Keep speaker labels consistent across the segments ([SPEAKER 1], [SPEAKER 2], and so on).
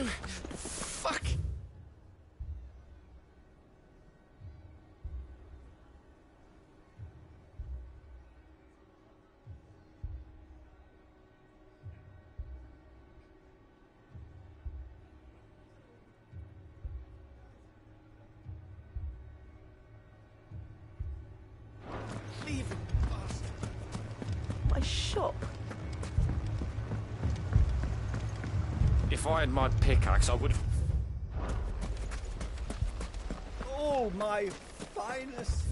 [SPEAKER 1] Fuck! Leave it, bastard.
[SPEAKER 2] My shop.
[SPEAKER 1] If I had my pickaxe, I would have...
[SPEAKER 3] Oh, my finest.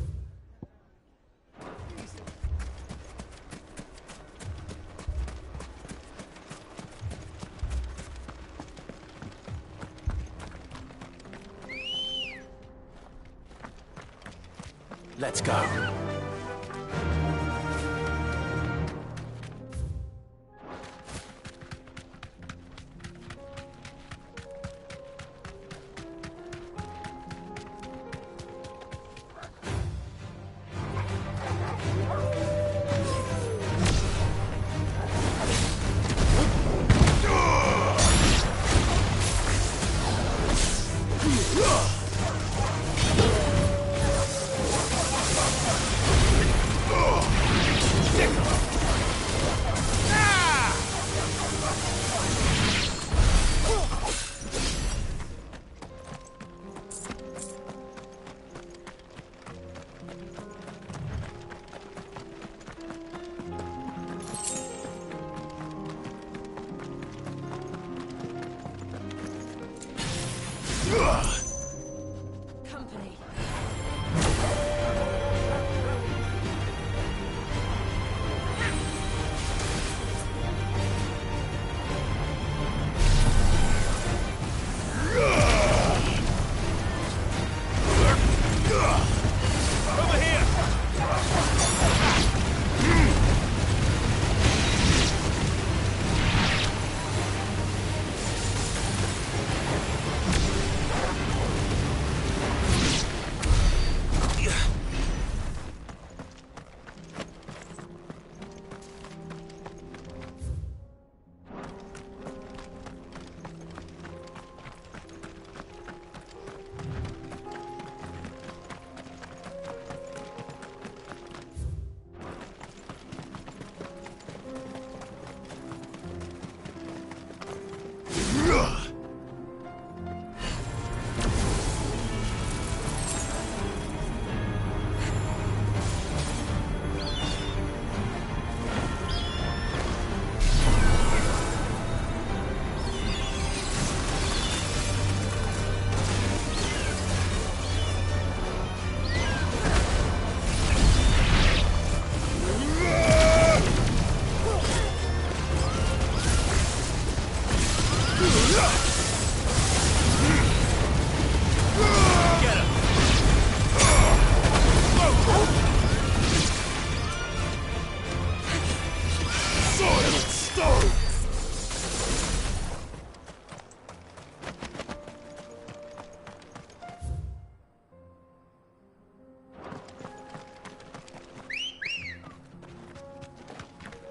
[SPEAKER 4] Let's go.
[SPEAKER 2] Company.
[SPEAKER 1] Over here!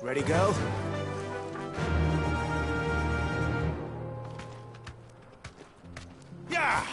[SPEAKER 4] Ready, go?
[SPEAKER 1] Yeah!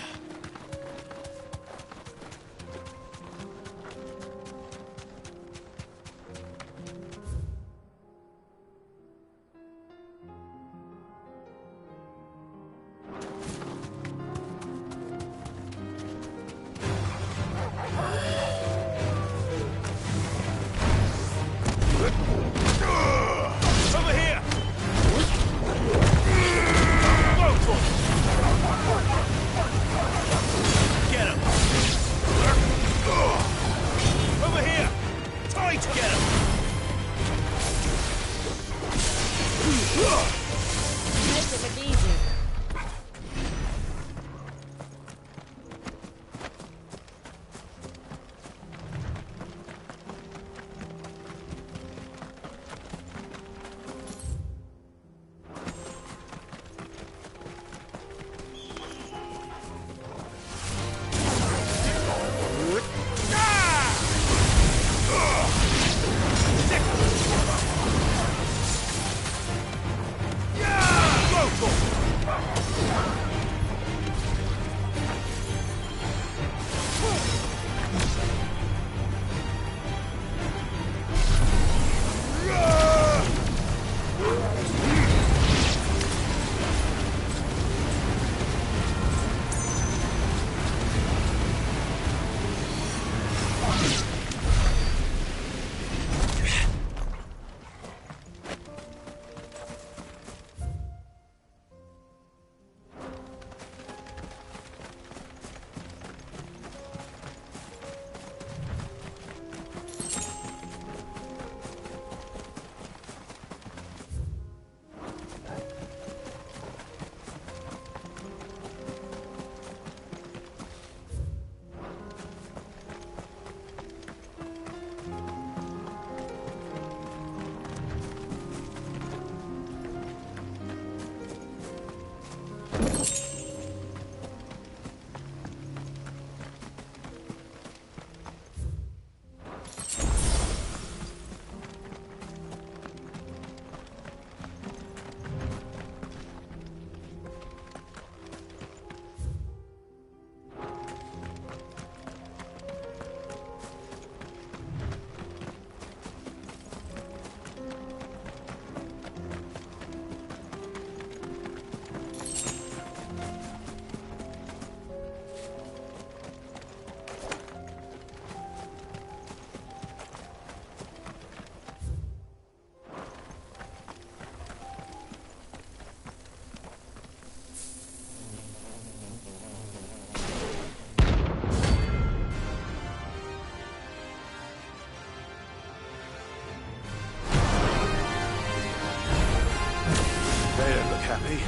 [SPEAKER 4] me.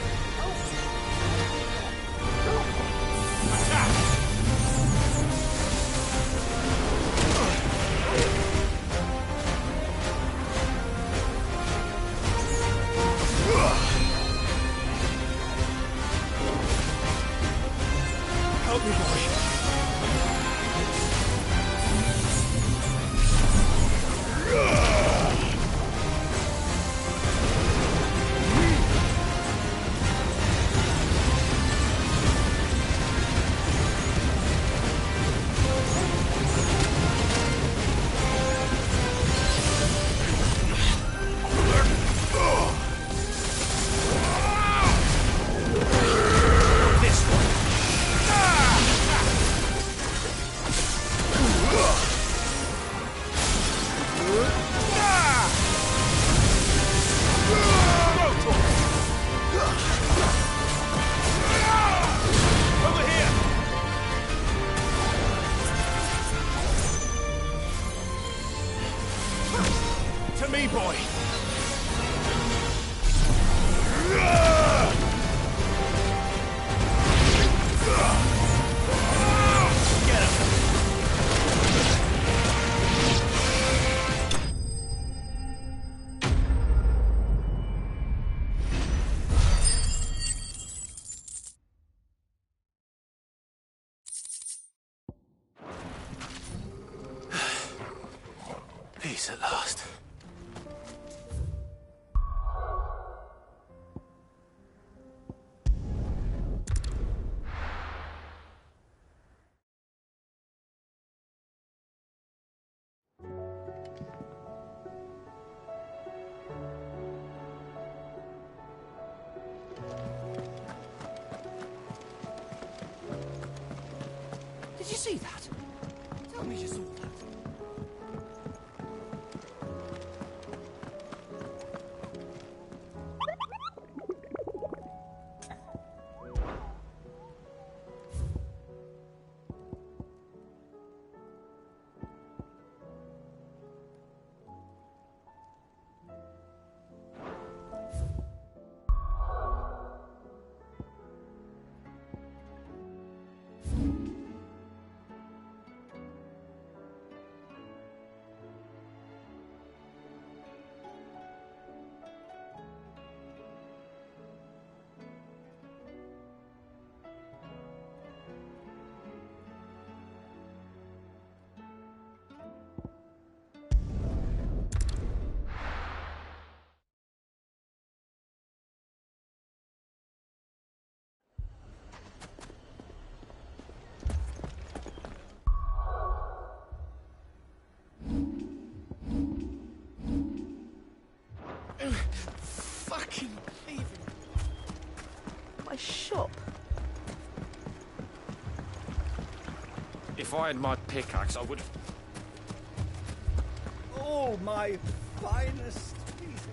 [SPEAKER 3] Help me, boy.
[SPEAKER 4] To me, boy! Get him! Peace at last.
[SPEAKER 3] Did you see that? Tell me you saw that.
[SPEAKER 1] Fucking leaving.
[SPEAKER 2] My shop.
[SPEAKER 1] If I had my pickaxe, I would.
[SPEAKER 3] All my finest pieces.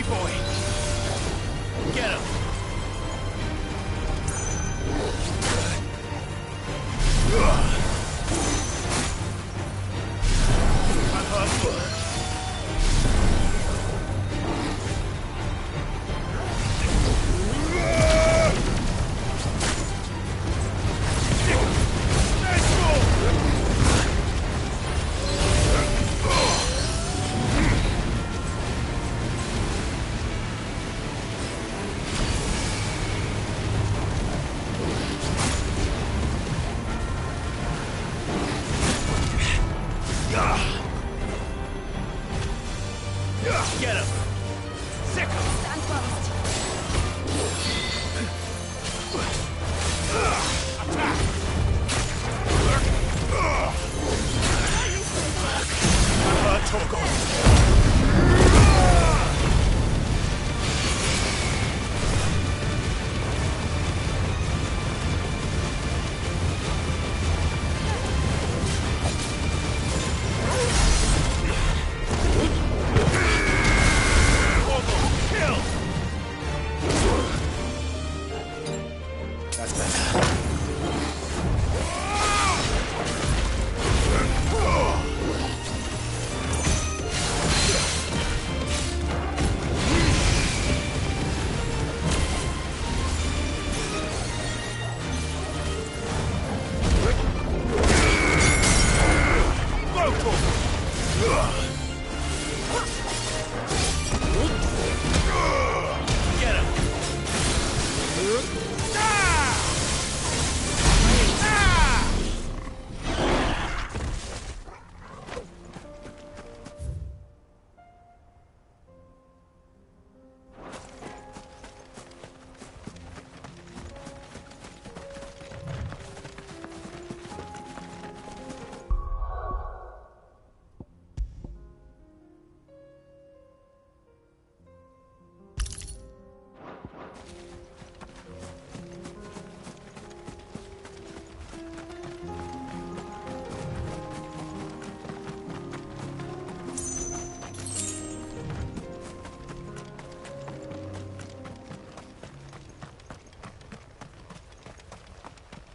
[SPEAKER 4] boy. Get him. I'm hurt. Get him! Sick him!
[SPEAKER 2] Stand fast.
[SPEAKER 4] Attack! Torgon!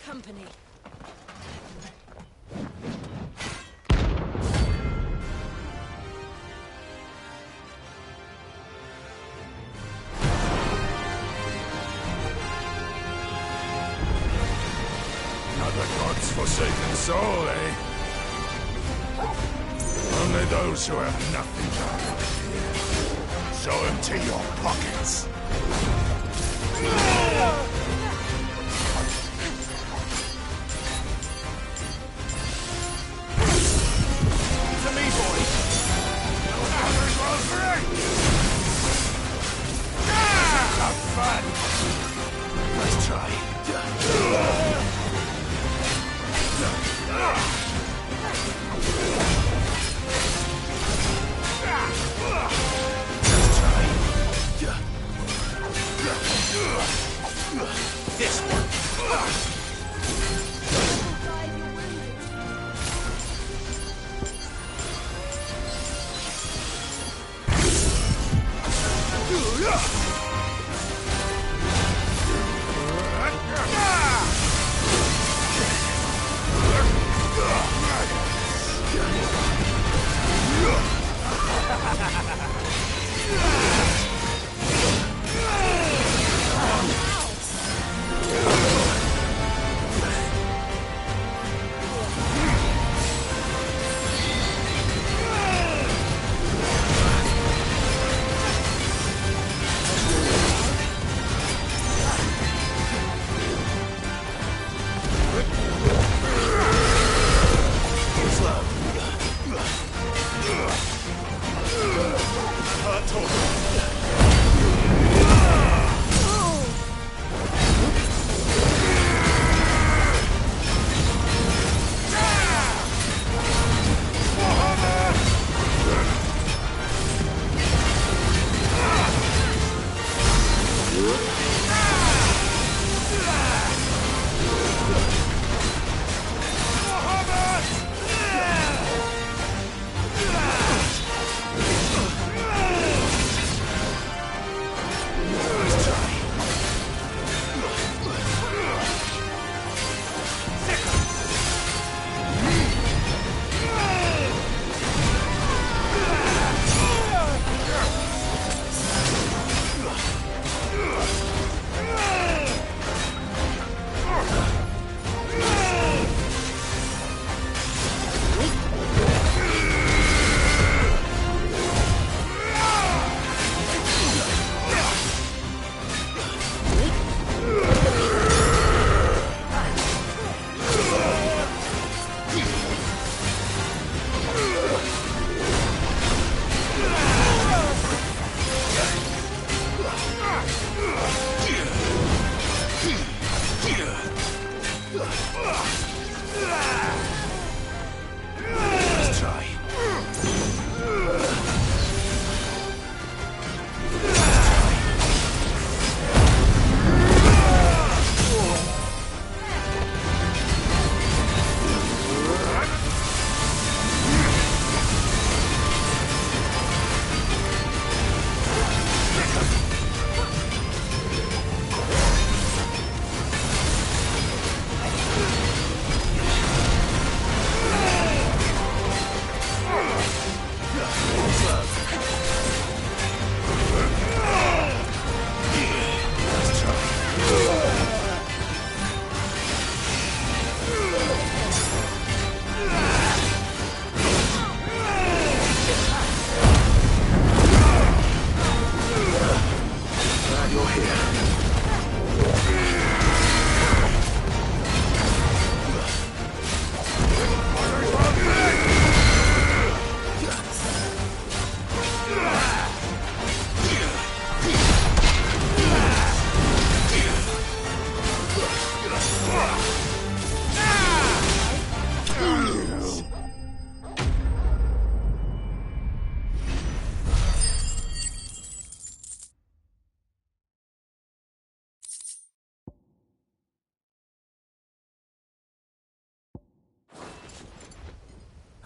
[SPEAKER 2] Company.
[SPEAKER 5] Another god's forsaken soul, eh? Only those who have nothing to fear. So empty your pockets.
[SPEAKER 4] Let's try. This one.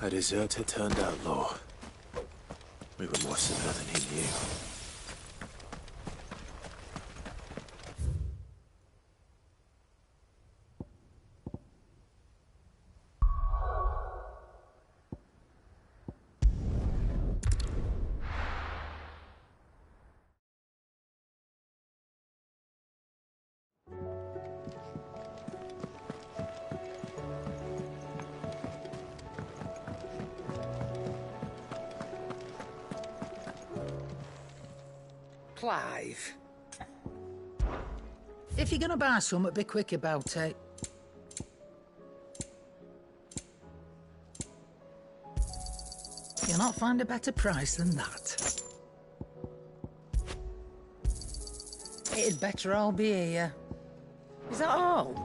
[SPEAKER 6] A deserter turned outlaw. We were more similar than he knew.
[SPEAKER 7] Clive. If you're gonna buy something, be quick about it. You'll not find a better price than that. It'd better all be here. Is that all?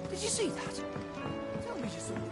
[SPEAKER 3] Did you see that? Tell me you saw that.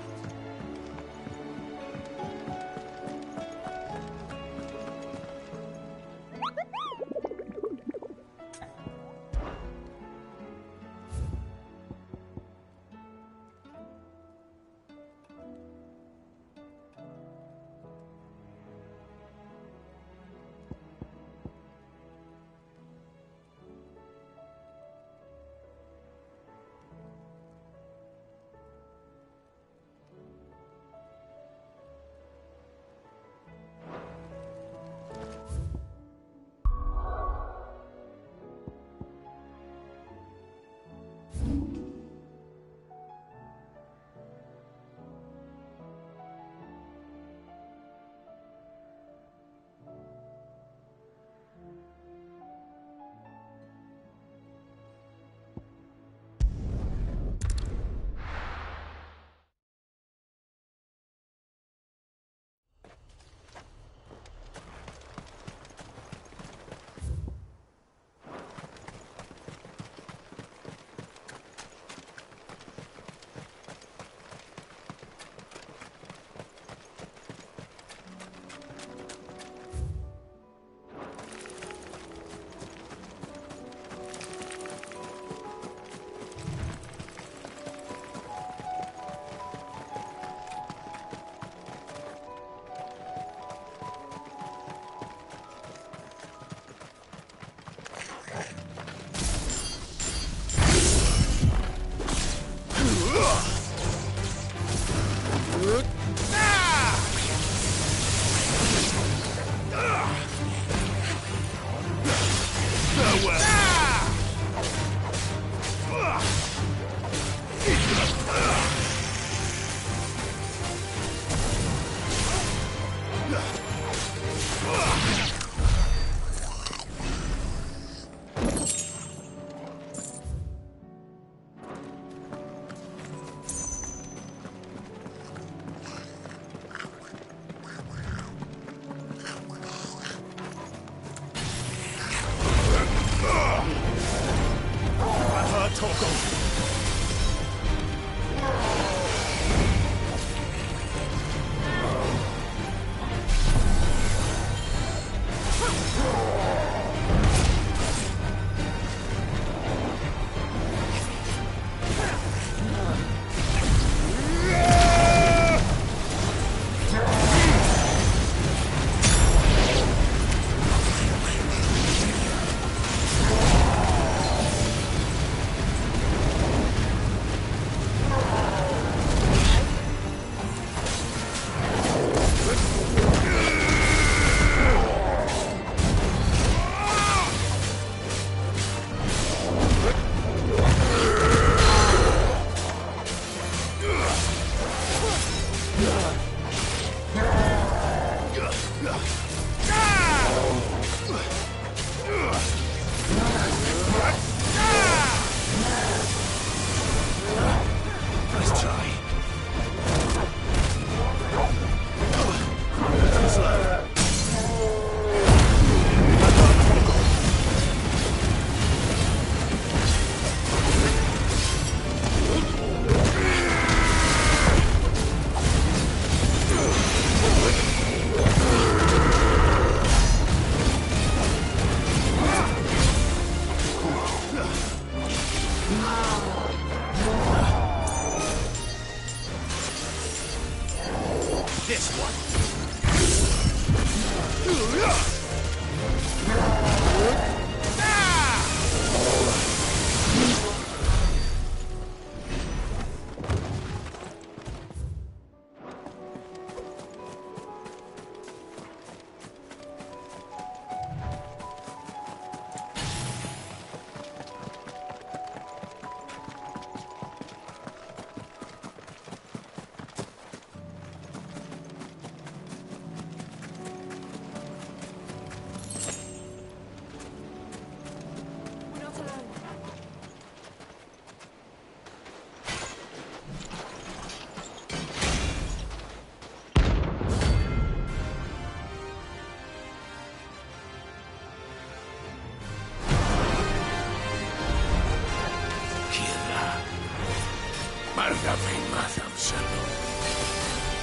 [SPEAKER 5] más absolut.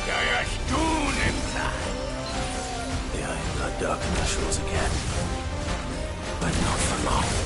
[SPEAKER 5] Gayashtun imply.
[SPEAKER 6] The Iron Blood darkened the shores again. But not for long.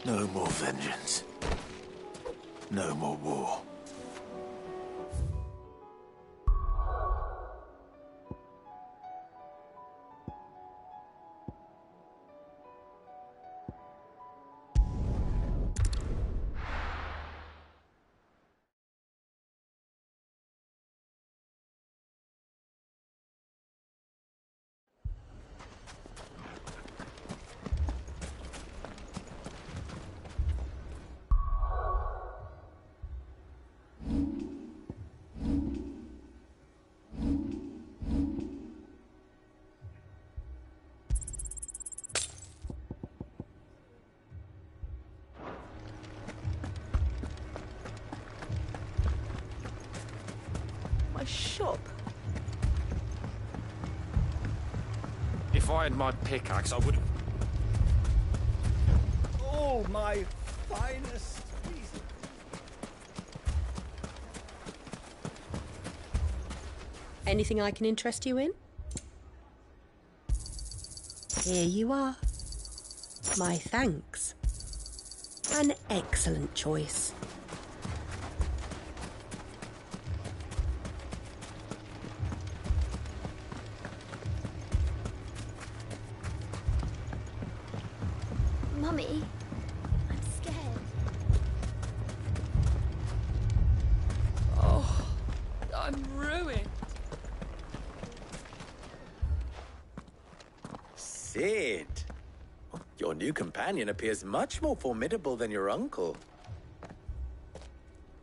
[SPEAKER 6] No more vengeance. No more war.
[SPEAKER 2] shop.
[SPEAKER 1] If I had my pickaxe, I would have...
[SPEAKER 3] Oh, my finest piece.
[SPEAKER 8] Anything I can interest you in? Here you are. My thanks. An excellent choice.
[SPEAKER 9] Mummy, I'm scared.
[SPEAKER 2] Oh, I'm ruined.
[SPEAKER 6] Sid! Your new companion appears much more formidable than your uncle.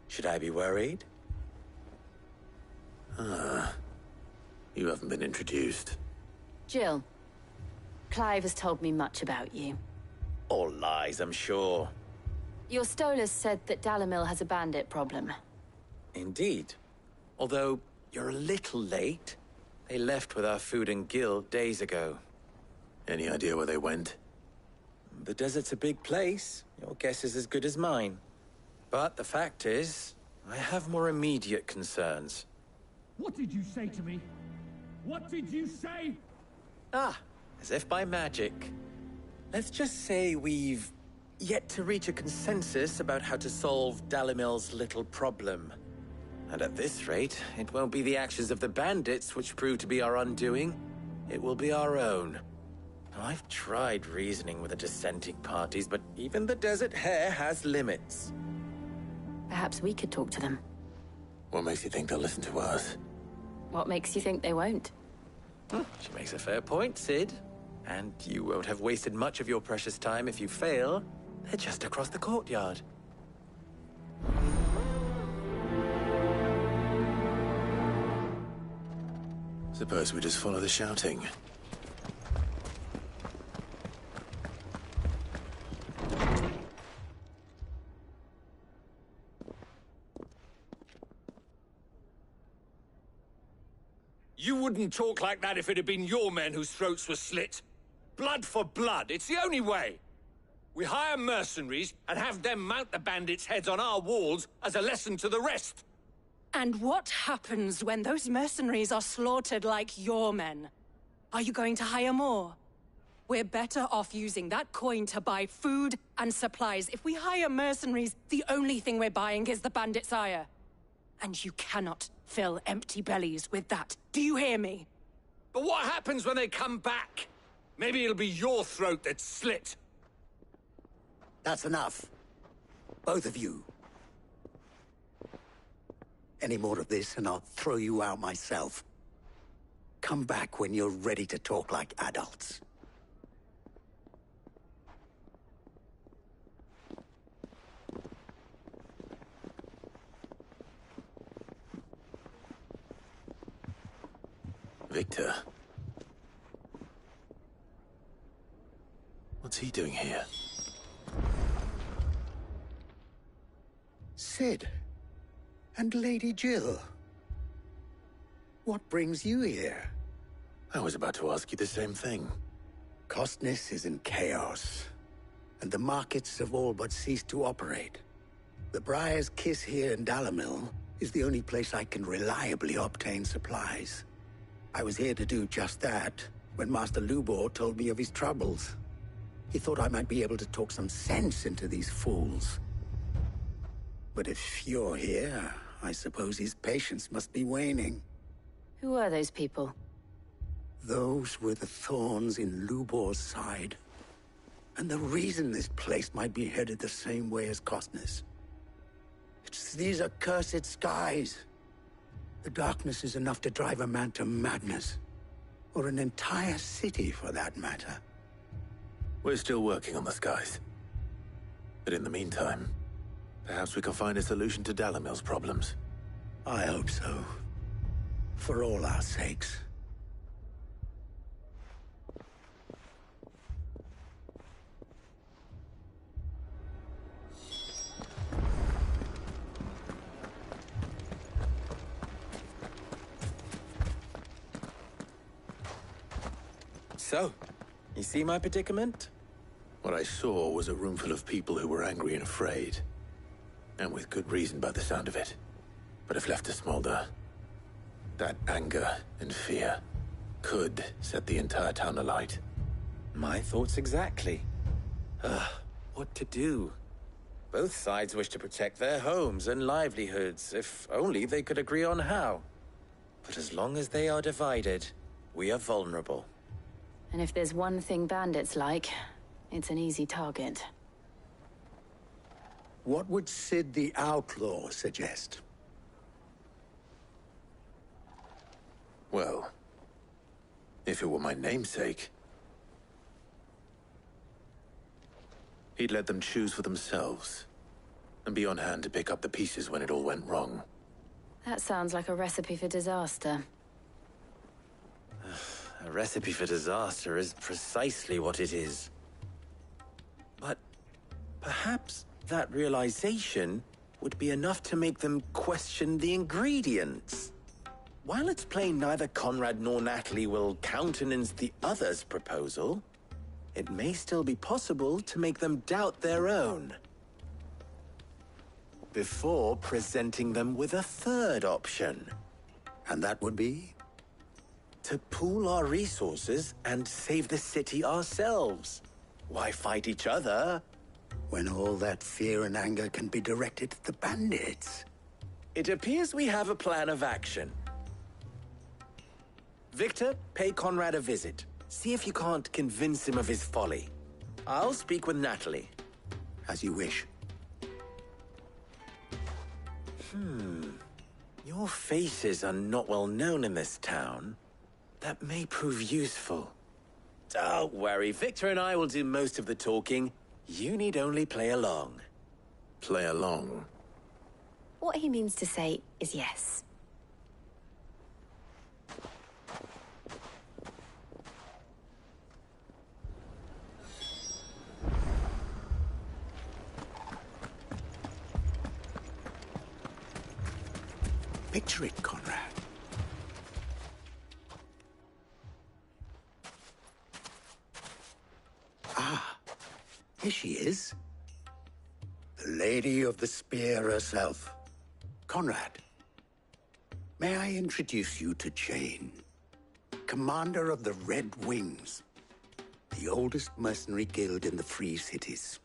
[SPEAKER 6] Should I be worried? You haven't been introduced.
[SPEAKER 10] Jill, Clive has told me much about you.
[SPEAKER 6] All lies, I'm sure.
[SPEAKER 10] Your Stolas said that Dalamil has a bandit problem.
[SPEAKER 6] Indeed. Although, you're a little late. They left with our food and guild days ago. Any idea where they went? The desert's a big place. Your guess is as good as mine. But the fact is, I have more immediate concerns.
[SPEAKER 3] What did you say to me? What did you say?
[SPEAKER 6] Ah, as if by magic. Let's just say we've yet to reach a consensus about how to solve Dalamil's little problem. And at this rate, it won't be the actions of the bandits which prove to be our undoing. It will be our own. I've tried reasoning with the dissenting parties, but even the Desert Hare has limits.
[SPEAKER 10] Perhaps we could talk to them.
[SPEAKER 6] What makes you think they'll listen to us?
[SPEAKER 10] What makes you think they won't?
[SPEAKER 6] She makes a fair point, Sid. And you won't have wasted much of your precious time if you fail. They're just across the courtyard. Suppose we just follow the shouting.
[SPEAKER 4] You wouldn't talk like that if it had been your men whose throats were slit. Blood for blood, it's the only way. We hire mercenaries and have them mount the bandits' heads on our walls as a lesson to the rest.
[SPEAKER 11] And what happens when those mercenaries are slaughtered like your men? Are you going to hire more? We're better off using that coin to buy food and supplies. If we hire mercenaries, the only thing we're buying is the bandits' ire. And you cannot fill empty bellies with that. Do you hear me?
[SPEAKER 4] But what happens when they come back? Maybe it'll be your throat that's slit.
[SPEAKER 3] That's enough. Both of you. Any more of this and I'll throw you out myself. Come back when you're ready to talk like adults.
[SPEAKER 6] Victor. What's he doing here?
[SPEAKER 3] Sid. And Lady Jill. What brings you here?
[SPEAKER 6] I was about to ask you the same thing.
[SPEAKER 3] Costness is in chaos, and the markets have all but ceased to operate. The Briar's Kiss here in Dalamil is the only place I can reliably obtain supplies. I was here to do just that when Master Lubor told me of his troubles. He thought I might be able to talk some sense into these fools. But if you're here, I suppose his patience must be waning.
[SPEAKER 10] Who are those people?
[SPEAKER 3] Those were the thorns in Lubor's side. And the reason this place might be headed the same way as Costness. It's these accursed skies. The darkness is enough to drive a man to madness. Or an entire city, for that matter.
[SPEAKER 6] We're still working on the skies. But in the meantime, perhaps we can find a solution to Dalamil's problems.
[SPEAKER 3] I hope so. For all our sakes.
[SPEAKER 6] So, you see my predicament?
[SPEAKER 9] What I saw was a room full of people who were angry and afraid. And with good reason by the sound of it. But if left to smolder, that anger and fear could set the entire town alight.
[SPEAKER 6] My thoughts exactly. What to do? Both sides wish to protect their homes and livelihoods, if only they could agree on how. But as long as they are divided, we are vulnerable.
[SPEAKER 10] And if there's one thing bandits like, it's an easy target.
[SPEAKER 3] What would Sid the Outlaw suggest?
[SPEAKER 9] Well, if it were my namesake, he'd let them choose for themselves, and be on hand to pick up the pieces when it all went wrong.
[SPEAKER 10] That sounds like a recipe for disaster.
[SPEAKER 6] A recipe for disaster is precisely what it is. But perhaps that realization would be enough to make them question the ingredients. While it's plain neither Conrad nor Natalie will countenance the other's proposal, it may still be possible to make them doubt their own. Before presenting them with a third option.
[SPEAKER 3] And that would be?
[SPEAKER 6] To pool our resources and save the city ourselves. Why fight each other?
[SPEAKER 3] When all that fear and anger can be directed at the bandits.
[SPEAKER 6] It appears we have a plan of action. Victor, pay Conrad a visit. See if you can't convince him of his folly. I'll speak with Natalie.
[SPEAKER 3] As you wish.
[SPEAKER 6] Your faces are not well known in this town. That may prove useful. Don't worry, Victor and I will do most of the talking. You need only play along.
[SPEAKER 9] Play along?
[SPEAKER 10] What he means to say is yes.
[SPEAKER 3] Picture it, Conrad. Ah, here she is. The Lady of the Spear herself. Conrad, may I introduce you to Jane, commander of the Red Wings, the oldest mercenary guild in the Free Cities.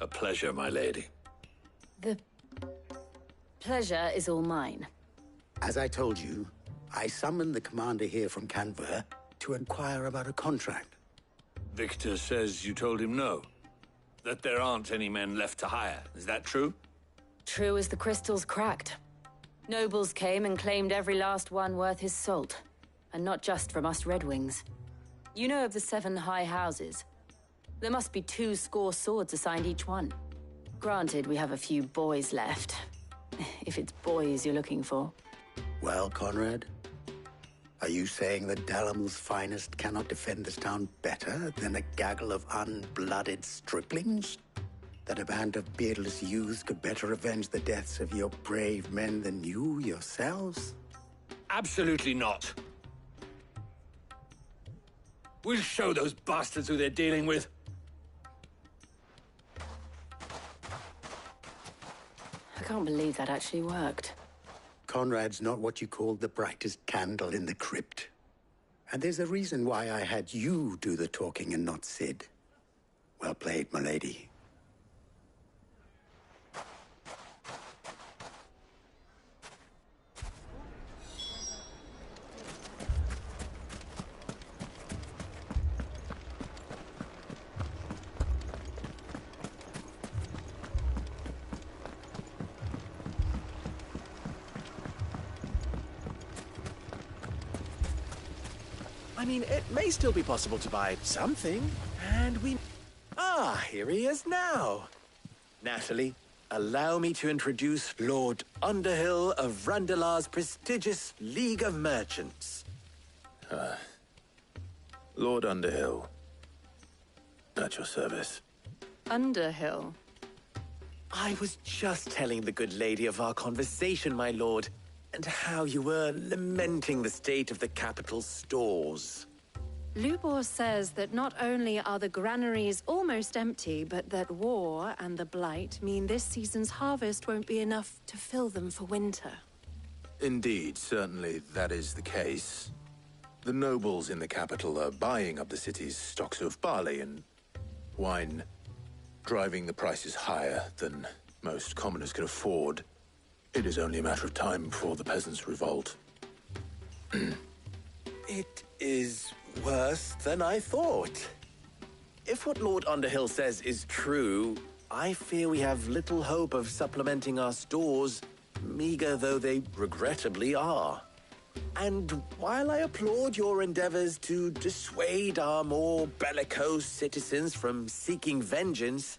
[SPEAKER 9] A pleasure, my lady.
[SPEAKER 10] The pleasure is all mine.
[SPEAKER 3] As I told you, I summoned the commander here from Canver to inquire about a contract.
[SPEAKER 4] Victor says you told him no. That there aren't any men left to hire. Is that true?
[SPEAKER 10] True as the crystals cracked. Nobles came and claimed every last one worth his salt. And not just from us Red Wings. You know of the 7 high houses. There must be 2 swords assigned each one. Granted, we have a few boys left. If it's boys you're looking for.
[SPEAKER 3] Well, Conrad, are you saying that Dalamil's finest cannot defend this town better than a gaggle of unblooded striplings? That a band of beardless youths could better avenge the deaths of your brave men than you yourselves?
[SPEAKER 4] Absolutely not. We'll show those bastards who they're dealing with.
[SPEAKER 10] I can't believe that actually worked.
[SPEAKER 3] Conrad's not what you call the brightest candle in the crypt. And there's a reason why I had you do the talking and not Sid. Well played, my lady.
[SPEAKER 6] I mean, it may still be possible to buy something, and we... Ah, here he is now. Natalie, allow me to introduce Lord Underhill of Randalar's prestigious League of Merchants.
[SPEAKER 9] Lord Underhill. At your service.
[SPEAKER 2] Underhill?
[SPEAKER 6] I was just telling the good lady of our conversation, my lord, and how you were lamenting the state of the capital's stores.
[SPEAKER 11] Lubor says that not only are the granaries almost empty, but that war and the Blight mean this season's harvest won't be enough to fill them for winter.
[SPEAKER 9] Indeed, certainly that is the case. The nobles in the capital are buying up the city's stocks of barley and wine, driving the prices higher than most commoners can afford. It is only a matter of time before the peasants revolt.
[SPEAKER 6] It is worse than I thought. If what Lord Underhill says is true, I fear we have little hope of supplementing our stores, meager though they regrettably are. And while I applaud your endeavors to dissuade our more bellicose citizens from seeking vengeance,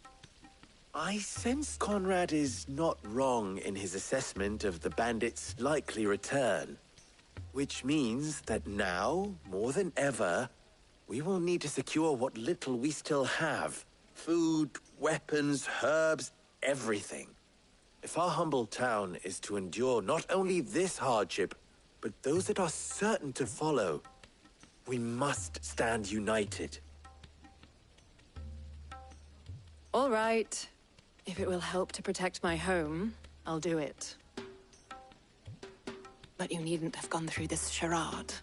[SPEAKER 6] I sense Conrad is not wrong in his assessment of the bandits' likely return. Which means that now, more than ever, we will need to secure what little we still have. Food, weapons, herbs, everything. If our humble town is to endure not only this hardship, but those that are certain to follow, we must stand united.
[SPEAKER 11] All right. If it will help to protect my home, I'll do it. But you needn't have gone through this charade.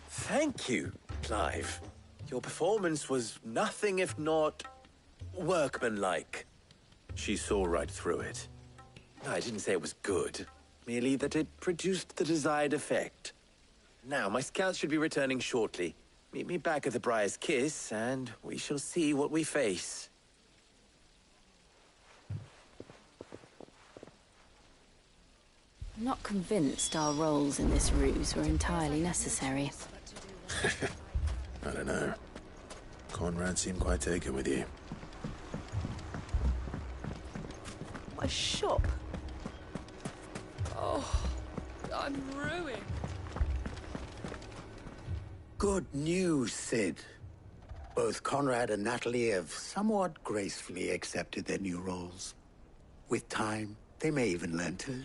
[SPEAKER 6] Thank you, Clive. Your performance was nothing if not workmanlike.
[SPEAKER 9] She saw right through it.
[SPEAKER 6] I didn't say it was good, merely that it produced the desired effect. Now, my scouts should be returning shortly. Meet me back at the Briar's Kiss, and we shall see what we face.
[SPEAKER 10] I'm not convinced our roles in this ruse were entirely necessary.
[SPEAKER 9] I don't know. Conrad seemed quite taken with you.
[SPEAKER 11] My shop. Oh, I'm ruined.
[SPEAKER 3] Good news, Sid. Both Conrad and Natalie have somewhat gracefully accepted their new roles. With time, they may even learn to...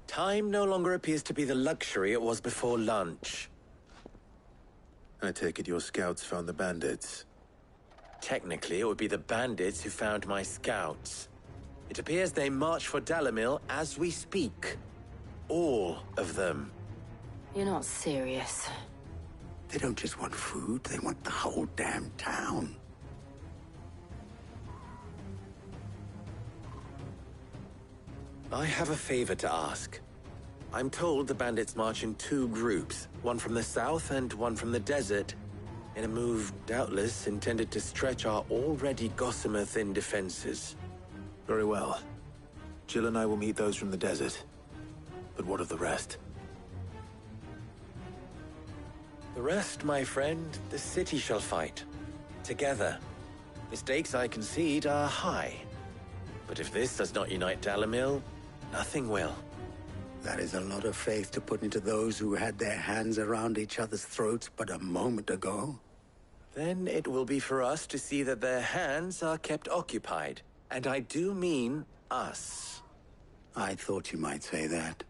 [SPEAKER 6] Time no longer appears to be the luxury it was before lunch.
[SPEAKER 9] I take it your scouts found the bandits.
[SPEAKER 6] Technically, it would be the bandits who found my scouts. It appears they march for Dalimil as we speak. All of them.
[SPEAKER 10] You're not serious.
[SPEAKER 3] They don't just want food, they want the whole damn town.
[SPEAKER 6] I have a favor to ask. I'm told the bandits march in two groups, one from the south and one from the desert, in a move doubtless intended to stretch our already gossamer-thin defenses.
[SPEAKER 9] Very well. Jill and I will meet those from the desert. But what of the rest?
[SPEAKER 6] The rest, my friend, the city shall fight. Together. The stakes, I concede, are high. But if this does not unite Dalimil, nothing will.
[SPEAKER 3] That is a lot of faith to put into those who had their hands around each other's throats but a moment ago.
[SPEAKER 6] Then it will be for us to see that their hands are kept occupied. And I do mean us.
[SPEAKER 3] I thought you might say that.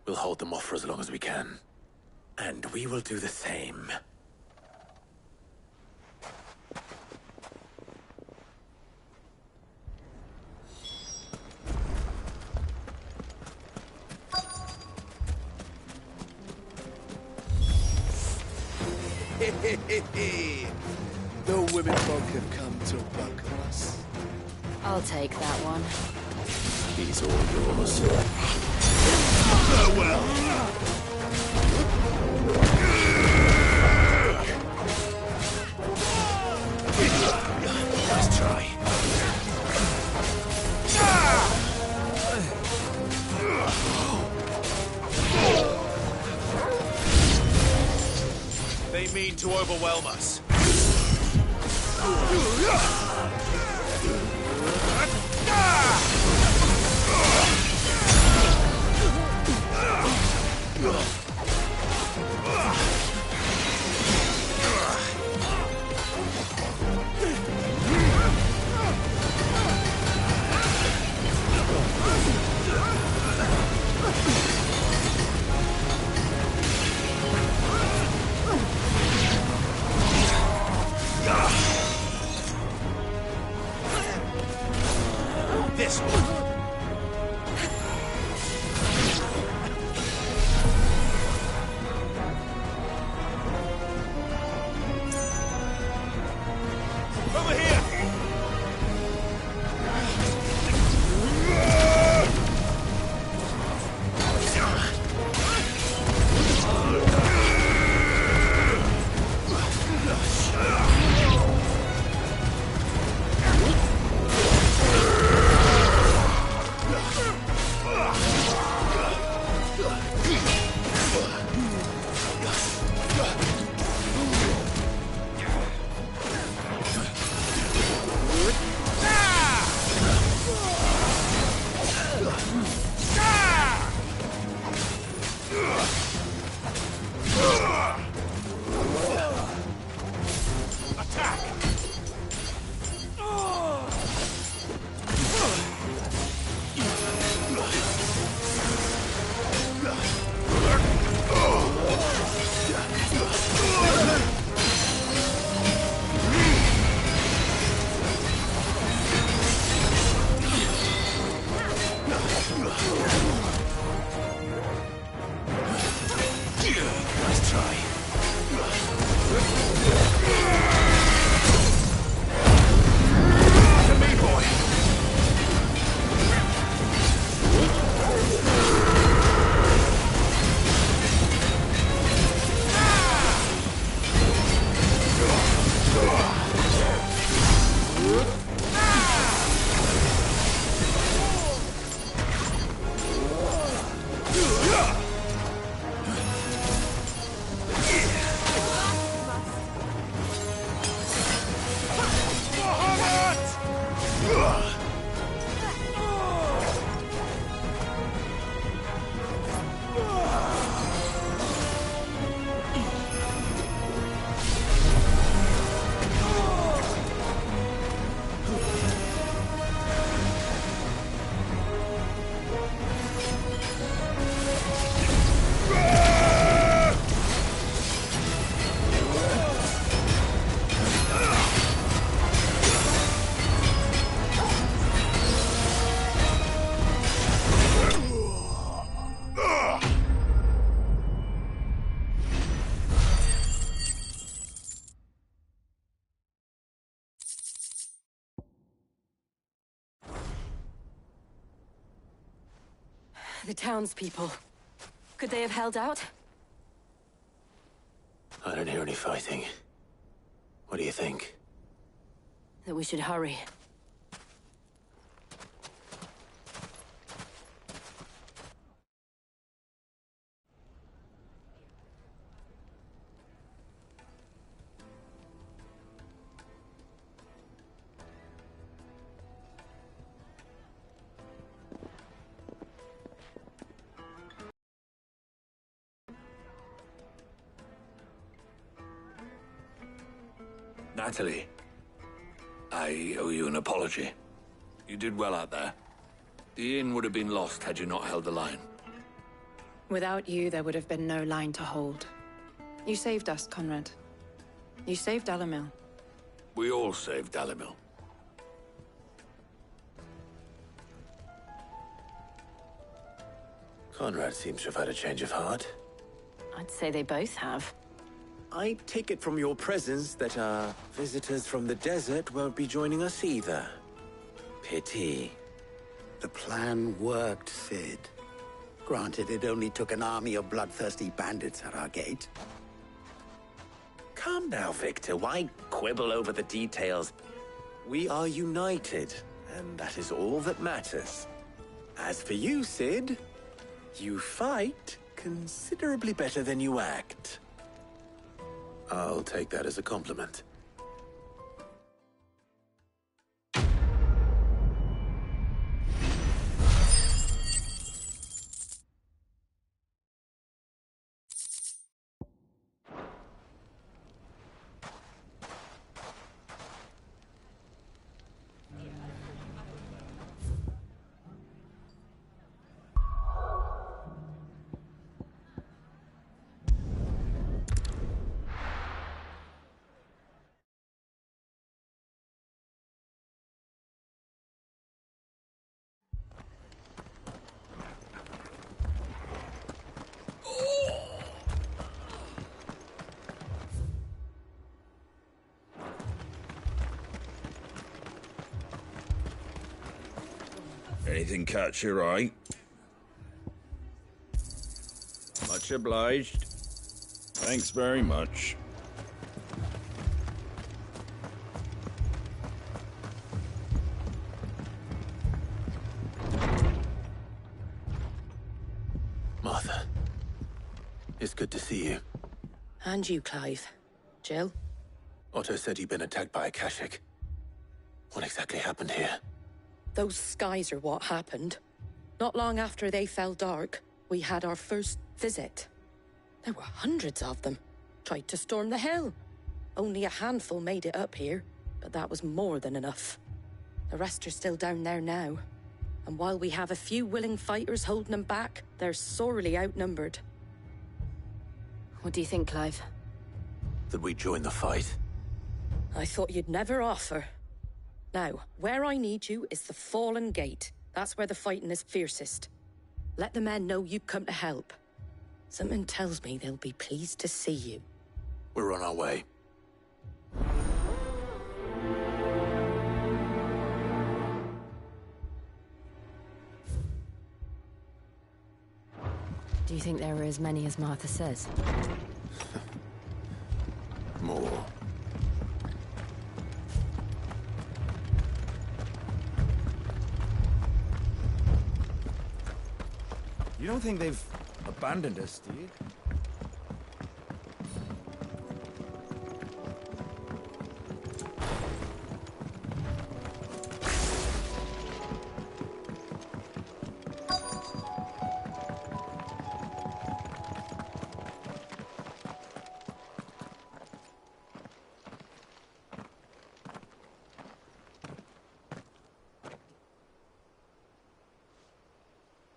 [SPEAKER 9] We'll hold them off for as long as we can.
[SPEAKER 6] And we will do the same.
[SPEAKER 12] The women folk have come to welcome us.
[SPEAKER 10] I'll take that one.
[SPEAKER 9] He's all yours.
[SPEAKER 5] Farewell!
[SPEAKER 9] Let's try.
[SPEAKER 5] They mean to overwhelm us. say. To me, boy.
[SPEAKER 10] The townspeople. Could they have held out?
[SPEAKER 9] I don't hear any fighting. What do you think?
[SPEAKER 10] That we should hurry.
[SPEAKER 4] Natalie, I owe you an apology. You did well out there. The inn would have been lost had you not held the line.
[SPEAKER 2] Without you, there would have been no line to hold. You saved us, Conrad. You saved Dalimil.
[SPEAKER 4] We all saved Dalimil.
[SPEAKER 9] Conrad seems to have had a change of heart.
[SPEAKER 10] I'd say they both have.
[SPEAKER 6] I take it from your presence that our visitors from the desert won't be joining us either. Pity.
[SPEAKER 3] The plan worked, Sid. Granted, it only took an army of bloodthirsty bandits at our gate.
[SPEAKER 6] Calm now, Victor. Why quibble over the details? We are united, and that is all that matters. As for you, Sid, you fight considerably better than you act.
[SPEAKER 9] I'll take that as a compliment.
[SPEAKER 5] Anything catch your eye? Much obliged. Thanks very much.
[SPEAKER 9] Martha, it's good to see you.
[SPEAKER 2] And you, Clive. Jill?
[SPEAKER 9] Otto said you'd been attacked by a Kashik. What exactly happened here?
[SPEAKER 13] Those skies are what happened. Not long after they fell dark, we had our first visit. There were hundreds of them. Tried to storm the hill. Only a handful made it up here, but that was more than enough. The rest are still down there now. And while we have a few willing fighters holding them back, they're sorely outnumbered.
[SPEAKER 10] What do you think, Clive?
[SPEAKER 9] That we join the fight?
[SPEAKER 13] I thought you'd never offer. Now, where I need you is the Fallen Gate. That's where the fighting is fiercest. Let the men know you come to help. Something tells me they'll be pleased to see you.
[SPEAKER 9] We're on our way.
[SPEAKER 10] Do you think there are as many as Martha says?
[SPEAKER 9] More.
[SPEAKER 14] You don't think they've abandoned us, do you?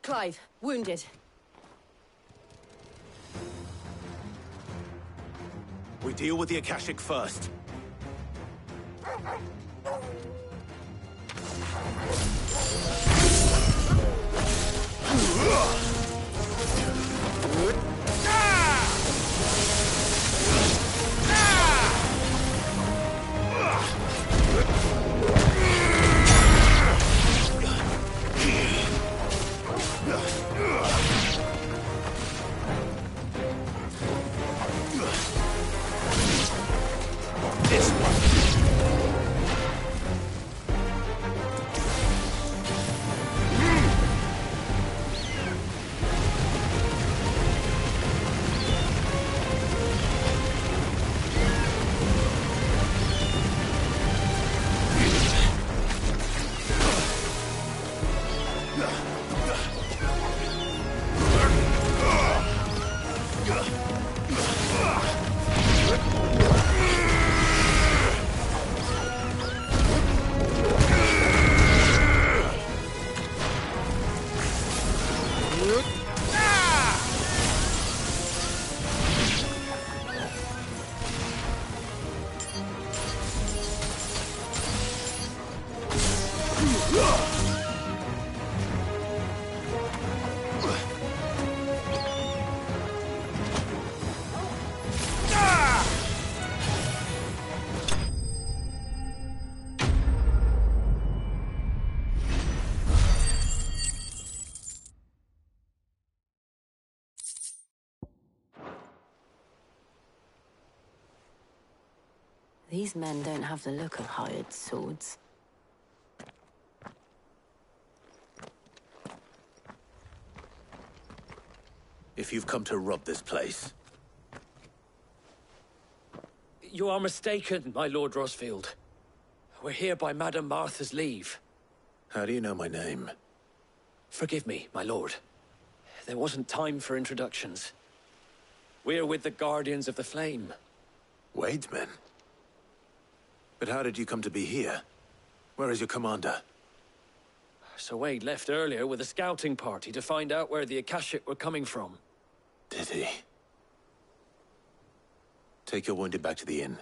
[SPEAKER 10] Clive, wounded.
[SPEAKER 9] We deal with the Akashic first.
[SPEAKER 10] These men don't have the look of hired swords.
[SPEAKER 9] If you've come to rob this place,
[SPEAKER 1] You are mistaken, my Lord Rosfield. We're here by Madame Martha's leave.
[SPEAKER 9] how do you know my name?
[SPEAKER 1] Forgive me, my lord. There wasn't time for introductions. We're with the Guardians of the Flame.
[SPEAKER 9] Wade's men? But how did you come to be here? Where is your commander?
[SPEAKER 1] Sir Wade left earlier with a scouting party to find out where the Akashic were coming from.
[SPEAKER 9] Did he? Take your wounded back to the inn.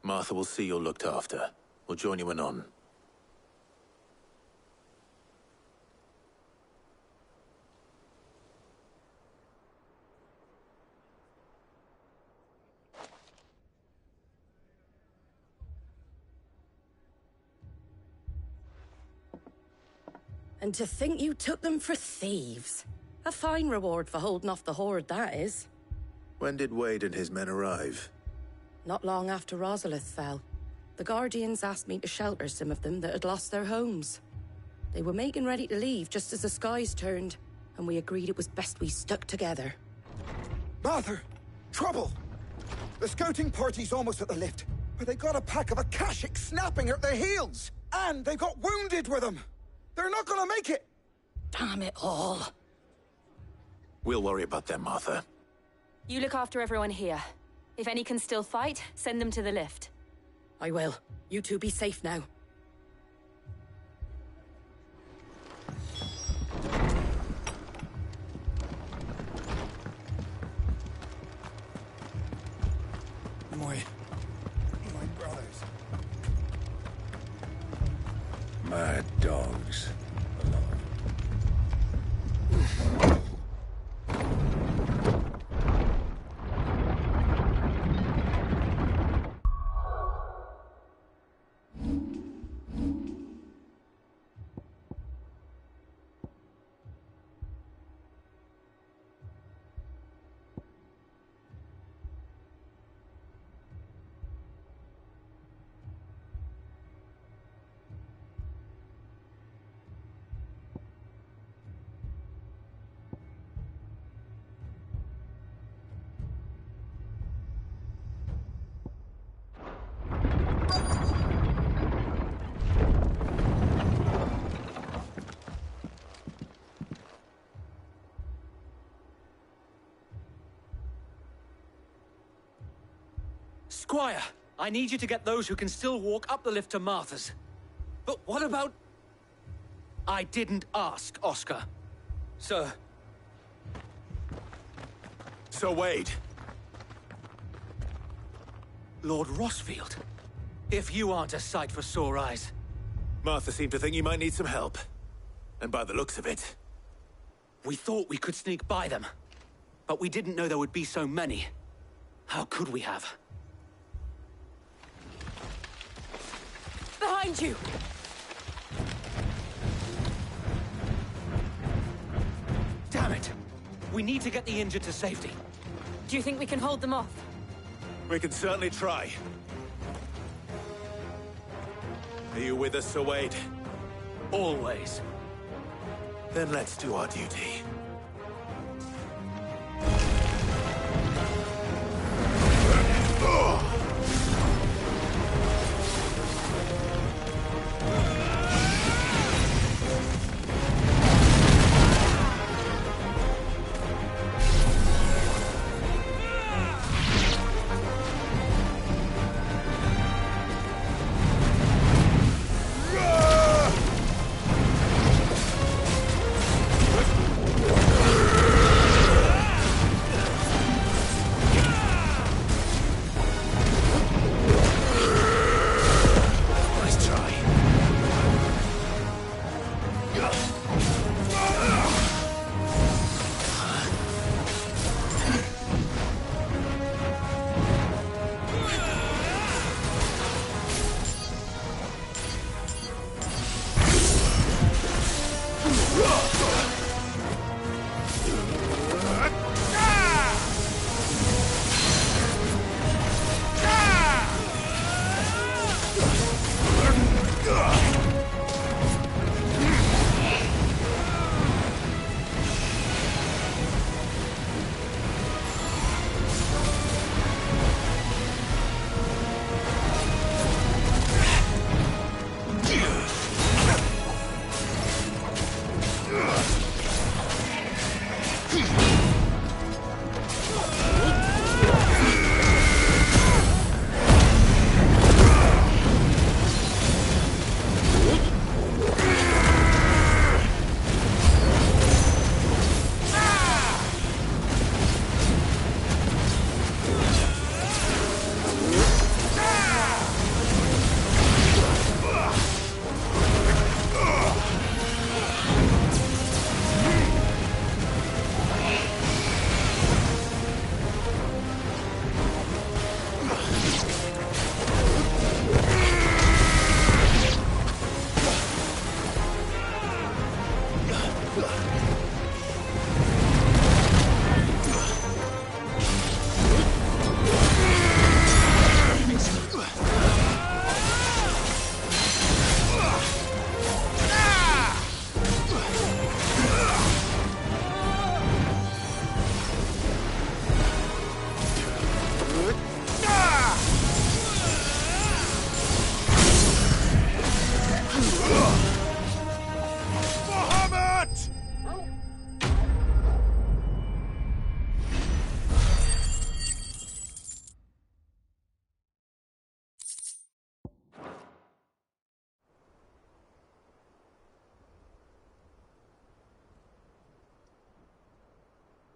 [SPEAKER 9] Martha will see you're looked after. We'll join you anon.
[SPEAKER 13] And to think you took them for thieves. A fine reward for holding off the horde, that is.
[SPEAKER 9] When did Wade and his men arrive?
[SPEAKER 13] Not long after Rosalith fell. The Guardians asked me to shelter some of them that had lost their homes. They were making ready to leave just as the skies turned, and we agreed it was best we stuck together.
[SPEAKER 15] Martha! Trouble! The scouting party's almost at the lift, but they got a pack of Akashic snapping at their heels! And they got wounded with them! They're not gonna make it!
[SPEAKER 13] Damn it all.
[SPEAKER 9] We'll worry about them, Martha.
[SPEAKER 10] You look after everyone here. If any can still fight, send them to the lift.
[SPEAKER 13] I will. You two be safe now.
[SPEAKER 15] My brothers.
[SPEAKER 3] Mad dogs.
[SPEAKER 1] Squire, I need you to get those who can still walk up the lift to Martha's. But what about... I didn't ask, Oscar. Sir.
[SPEAKER 9] Sir Wade.
[SPEAKER 1] Lord Rossfield. If you aren't a sight for sore eyes.
[SPEAKER 9] Martha seemed to think you might need some help. And by the looks of it...
[SPEAKER 1] We thought we could sneak by them. But we didn't know there would be so many. How could we have?
[SPEAKER 11] Behind you!
[SPEAKER 1] Damn it! We need to get the injured to safety.
[SPEAKER 10] Do you think we can hold them off?
[SPEAKER 9] We can certainly try. Are you with us, Sir Wade?
[SPEAKER 1] Always.
[SPEAKER 9] Then let's do our duty.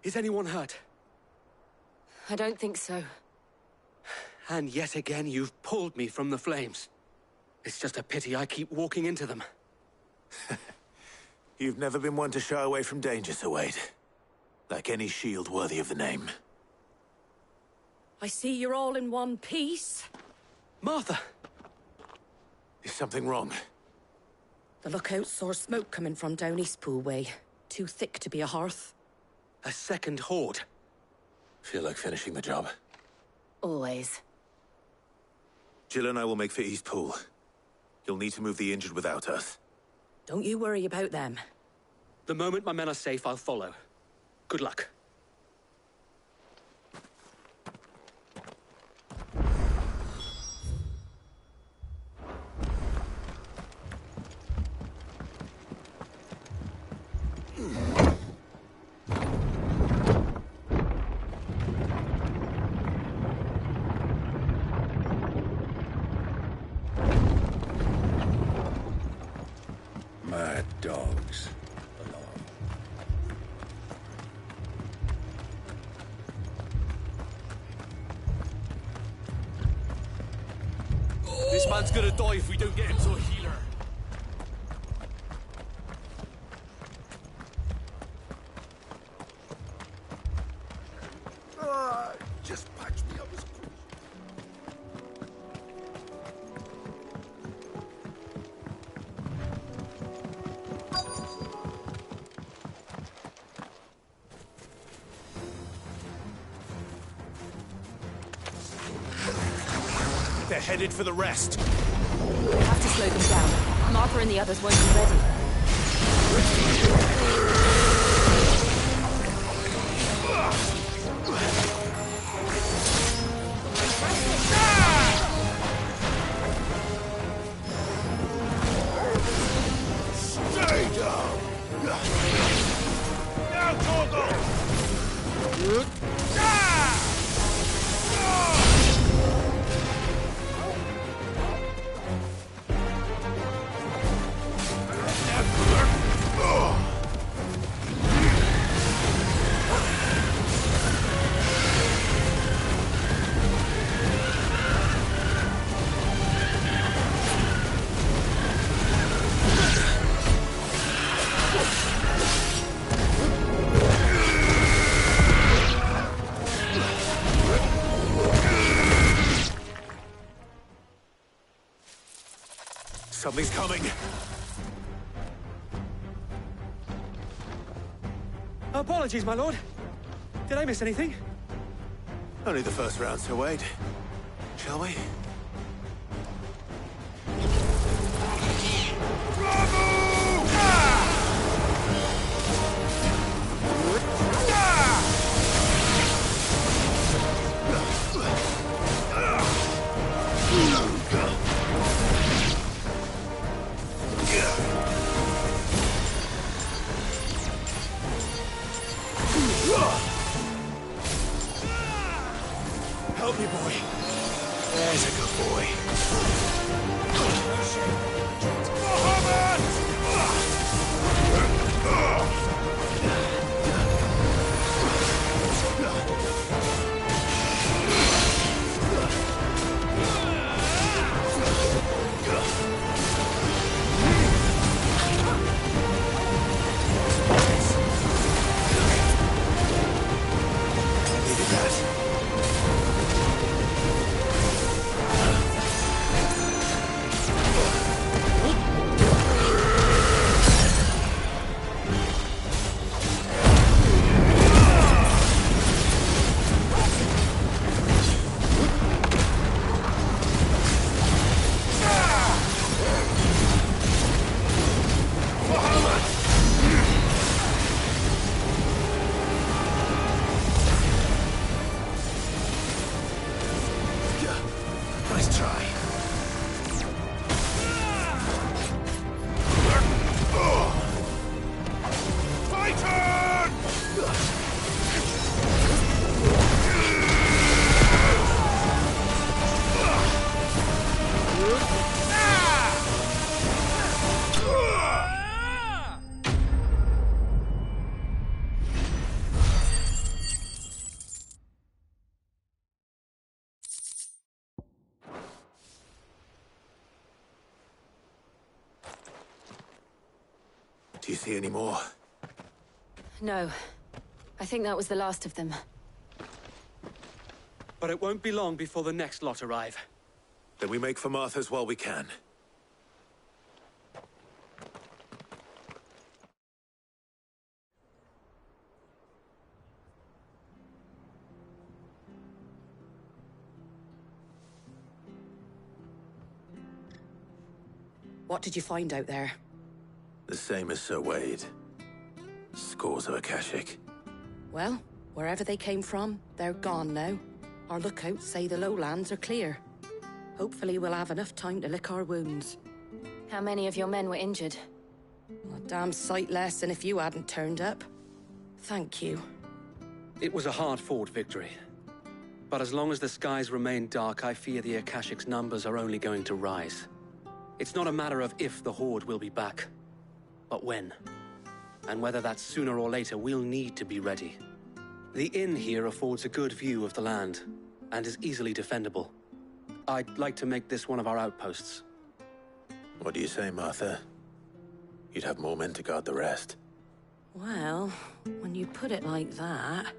[SPEAKER 1] Is anyone hurt?
[SPEAKER 10] I don't think so.
[SPEAKER 1] And yet again, you've pulled me from the flames. It's just a pity I keep walking into them.
[SPEAKER 9] You've never been one to shy away from danger, Sir Wade. Like any shield worthy of the name.
[SPEAKER 13] I see you're all in one piece.
[SPEAKER 1] Martha!
[SPEAKER 9] Is something wrong?
[SPEAKER 13] The lookout saw smoke coming from down Eastpool way. Too thick to be a hearth.
[SPEAKER 1] A second horde.
[SPEAKER 9] Feel like finishing the job.
[SPEAKER 10] Always.
[SPEAKER 9] Jill and I will make for Eastpool. You'll need to move the injured without us.
[SPEAKER 13] Don't you worry about them.
[SPEAKER 1] The moment my men are safe, I'll follow. Good luck.
[SPEAKER 4] This man's gonna die if we don't get him to a healer.
[SPEAKER 5] Just patch me up as quick.
[SPEAKER 4] They're headed for the rest.
[SPEAKER 10] We have to slow them down. Martha and the others won't be ready.
[SPEAKER 5] Stay down! Now, Torgo!
[SPEAKER 4] Something's coming.
[SPEAKER 1] Apologies, my lord. Did I miss anything?
[SPEAKER 9] Only the first round, Sir Wade. Shall we?
[SPEAKER 4] Help me, boy.
[SPEAKER 9] There's a good boy. Needed that. Nice try. Do you see any more?
[SPEAKER 10] No. I think that was the last of them.
[SPEAKER 1] But it won't be long before the next lot arrive.
[SPEAKER 9] Then we make for Martha's while we can.
[SPEAKER 13] What did you find out there?
[SPEAKER 9] The same as Sir Wade. Scores of Akashic.
[SPEAKER 13] Well, wherever they came from, they're gone now. Our lookouts say the lowlands are clear. Hopefully we'll have enough time to lick our wounds.
[SPEAKER 10] How many of your men were injured?
[SPEAKER 13] A damn sight less than if you hadn't turned up. Thank you.
[SPEAKER 1] It was a hard-fought victory. But as long as the skies remain dark, I fear the Akashic's numbers are only going to rise. It's not a matter of if the Horde will be back, but when. And whether that's sooner or later, we'll need to be ready. The inn here affords a good view of the land, and is easily defendable. I'd like to make this one of our outposts.
[SPEAKER 9] What do you say, Martha? You'd have more men to guard the rest.
[SPEAKER 13] Well, when you put it like that,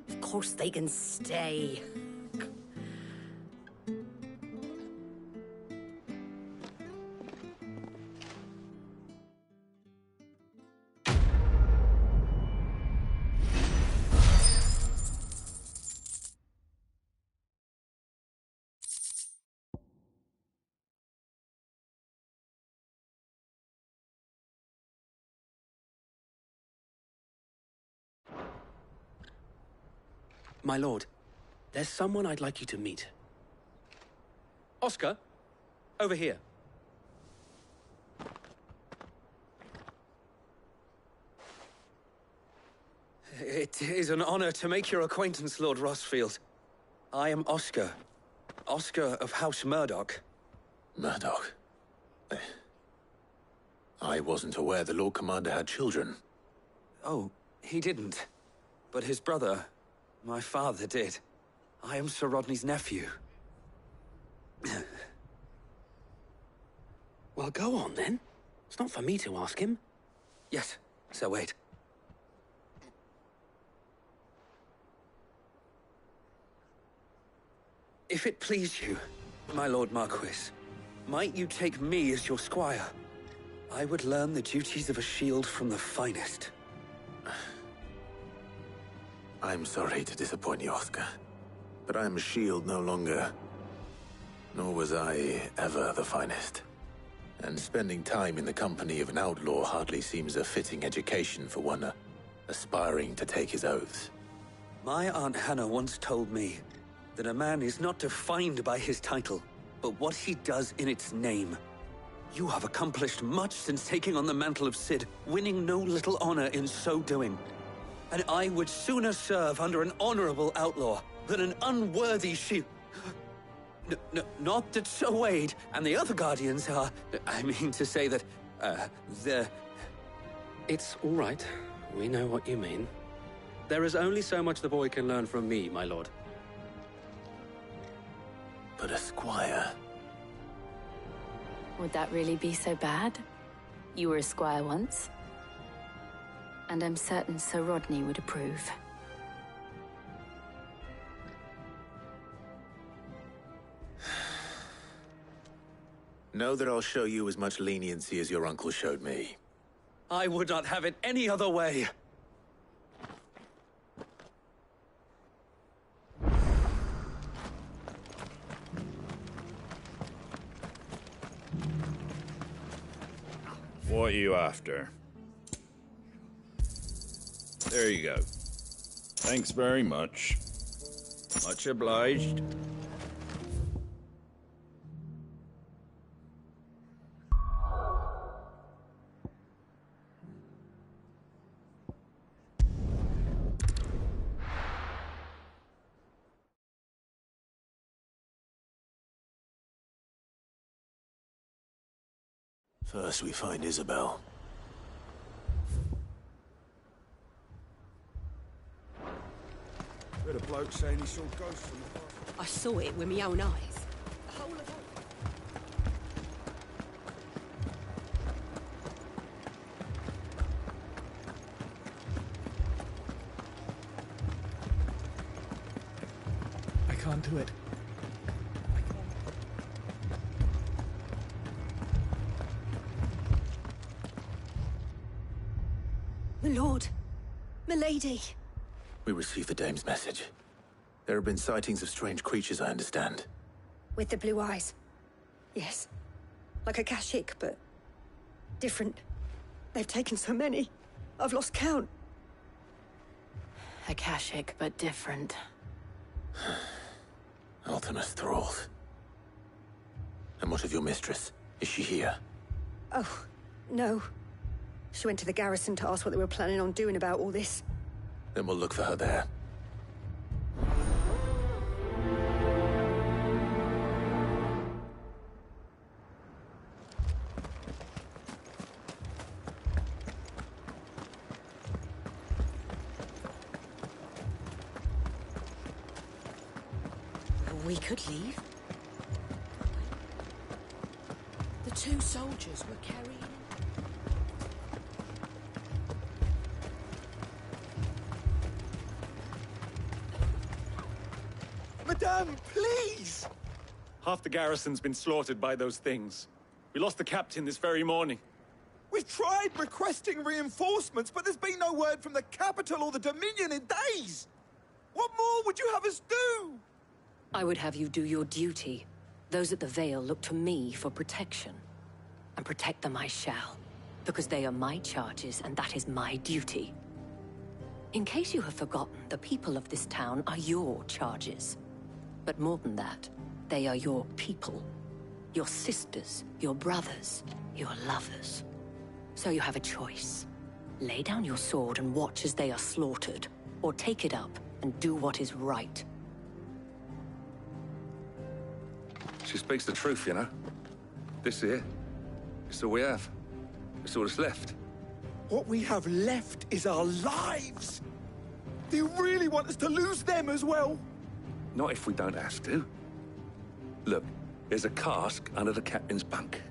[SPEAKER 13] of course they can stay.
[SPEAKER 1] My lord, there's someone I'd like you to meet. Oscar, over here. It is an honor to make your acquaintance, Lord Rossfield. I am Oscar. Oscar of House Murdoch.
[SPEAKER 9] Murdoch? I wasn't aware the Lord Commander had children.
[SPEAKER 16] Oh, he didn't. But his brother, my father, did. I am Sir Rodney's nephew.
[SPEAKER 1] Well, go on, then. It's not for me to ask him.
[SPEAKER 16] Yes, Sir Wade. If it please you, my Lord Marquis, might you take me as your squire? I would learn the duties of a shield from the finest.
[SPEAKER 9] I'm sorry to disappoint you, Oscar, but I'm a shield no longer. Nor was I ever the finest. And spending time in the company of an outlaw hardly seems a fitting education for one aspiring to take his oaths.
[SPEAKER 16] My Aunt Hannah once told me that a man is not defined by his title, but what he does in its name. You have accomplished much since taking on the mantle of Cid, winning no little honor in so doing. And I would sooner serve under an honorable outlaw than an unworthy shield. Not that Sir Wade and the other Guardians are... I mean to say that, they're...
[SPEAKER 1] It's all right. We know what you mean. There is only so much the boy can learn from me, my lord.
[SPEAKER 9] But a squire...
[SPEAKER 10] Would that really be so bad? You were a squire once. And I'm certain Sir Rodney would approve.
[SPEAKER 9] Know that I'll show you as much leniency as your uncle showed me.
[SPEAKER 16] I would not have it any other way.
[SPEAKER 14] What are you after? There you go. Thanks very much. Much obliged.
[SPEAKER 9] First we find Isabel.
[SPEAKER 15] Heard a bloke saying he saw ghosts from the past.
[SPEAKER 8] I saw it with my own eyes. The whole of
[SPEAKER 12] I can't do it.
[SPEAKER 8] My lord, milady.
[SPEAKER 9] We received the dame's message. There have been sightings of strange creatures, I understand.
[SPEAKER 8] With the blue eyes. Yes. Like a Kashik, but different. They've taken so many. I've lost count.
[SPEAKER 10] Akashic, but different.
[SPEAKER 9] Ultimus thralls. And what of your mistress? Is she here?
[SPEAKER 8] Oh, no. She went to the garrison to ask what they were planning on doing about all this.
[SPEAKER 9] Then we'll look for her there.
[SPEAKER 8] We could leave.
[SPEAKER 13] 2 soldiers were carrying...
[SPEAKER 15] Madame, please!
[SPEAKER 17] Half the garrison's been slaughtered by those things. We lost the captain this very morning.
[SPEAKER 15] We've tried requesting reinforcements, but there's been no word from the capital or the Dominion in days! What more would you have us do?
[SPEAKER 18] I would have you do your duty. Those at the Vale look to me for protection. And protect them I shall. Because they are my charges, and that is my duty. In case you have forgotten, the people of this town are your charges. But more than that, they are your people. Your sisters, your brothers, your lovers. So you have a choice. Lay down your sword and watch as they are slaughtered, or take it up and do what is right.
[SPEAKER 19] She speaks the truth, you know. This here, it's all we have. It's all that's left.
[SPEAKER 15] What we have left is our lives! Do you really want us to lose them as well?
[SPEAKER 19] Not if we don't have to. Look, there's a cask under the captain's bunk.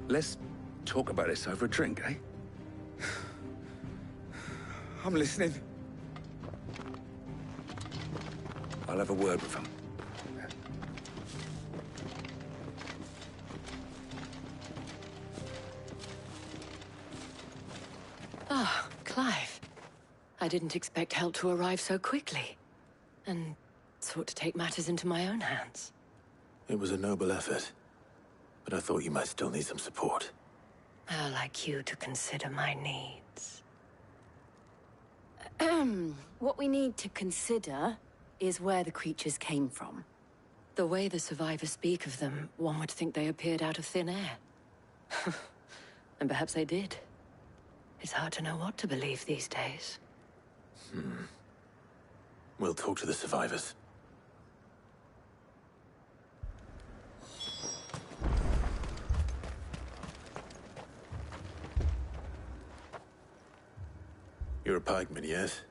[SPEAKER 19] Let's talk about this over a drink, eh?
[SPEAKER 15] I'm listening.
[SPEAKER 19] I'll have a word with him.
[SPEAKER 18] Ah, Clive. I didn't expect help to arrive so quickly. And sought to take matters into my own hands.
[SPEAKER 9] It was a noble effort, but I thought you might still need some support.
[SPEAKER 18] I'd like you to consider my needs.
[SPEAKER 10] What we need to consider is where the creatures came from.
[SPEAKER 18] The way the survivors speak of them, one would think they appeared out of thin air. And perhaps they did. It's hard to know what to believe these days.
[SPEAKER 9] We'll talk to the survivors. You're a pikeman, yes?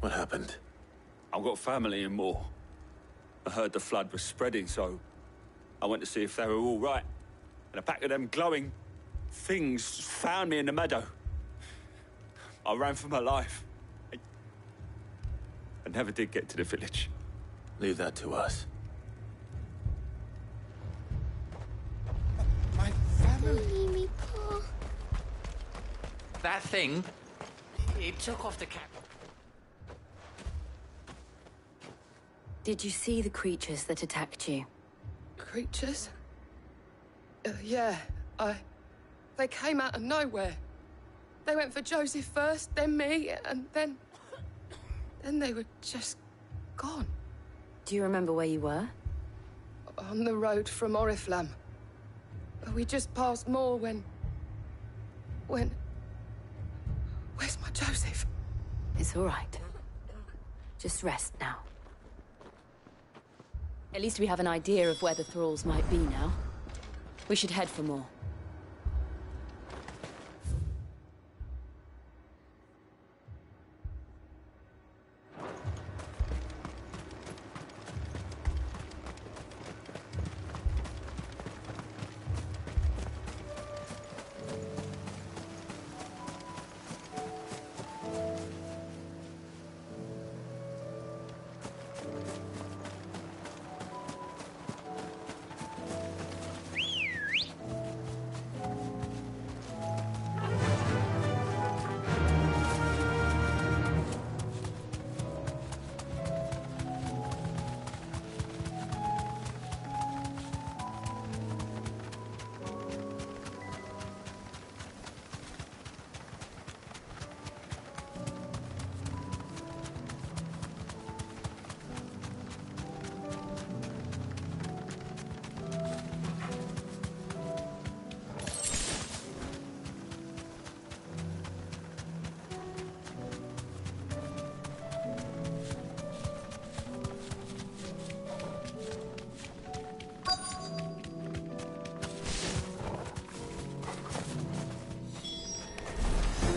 [SPEAKER 9] What happened?
[SPEAKER 17] I've got family in Moor. I heard the flood was spreading, so I went to see if they were all right. And a pack of them glowing things found me in the meadow. I ran for my life. I never did get to the village.
[SPEAKER 9] Leave that to us.
[SPEAKER 15] My family.
[SPEAKER 20] That thing, it took off the cap.
[SPEAKER 10] Did you see the creatures that attacked you?
[SPEAKER 13] Creatures? Yeah, They came out of nowhere. They went for Joseph first, then me, and then they were just gone.
[SPEAKER 10] Do you remember where you were?
[SPEAKER 13] On the road from Oriflamme. We just passed Moor when... Where's my Joseph?
[SPEAKER 10] It's all right. Just rest now. At least we have an idea of where the thralls might be now. We should head for more.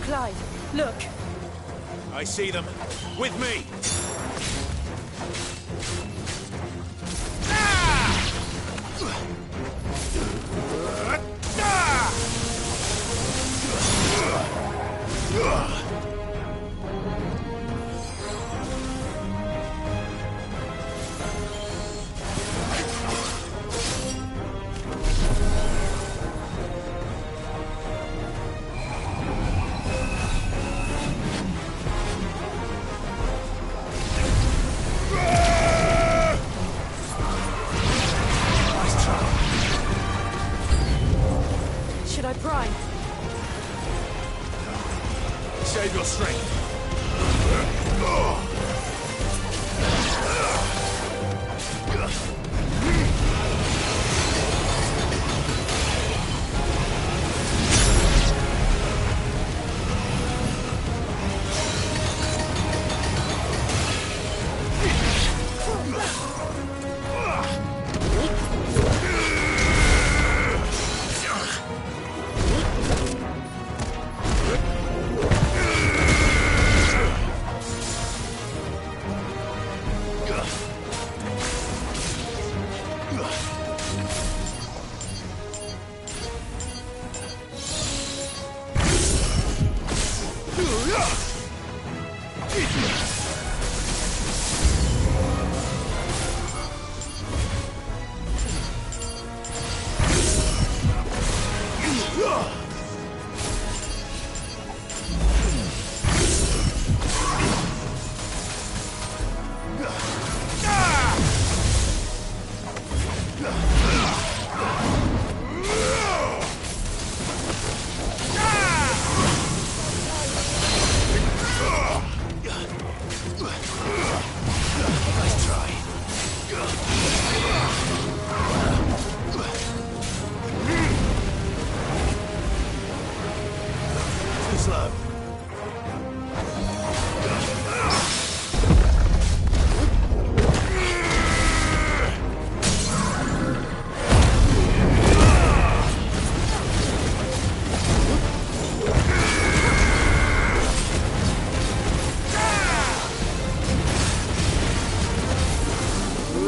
[SPEAKER 10] Clive, look!
[SPEAKER 5] I see them. With me! Ah!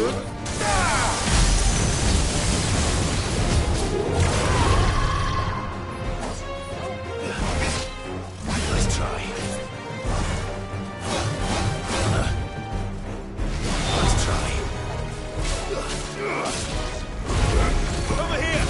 [SPEAKER 9] Let's try. Let's try.
[SPEAKER 4] Over here!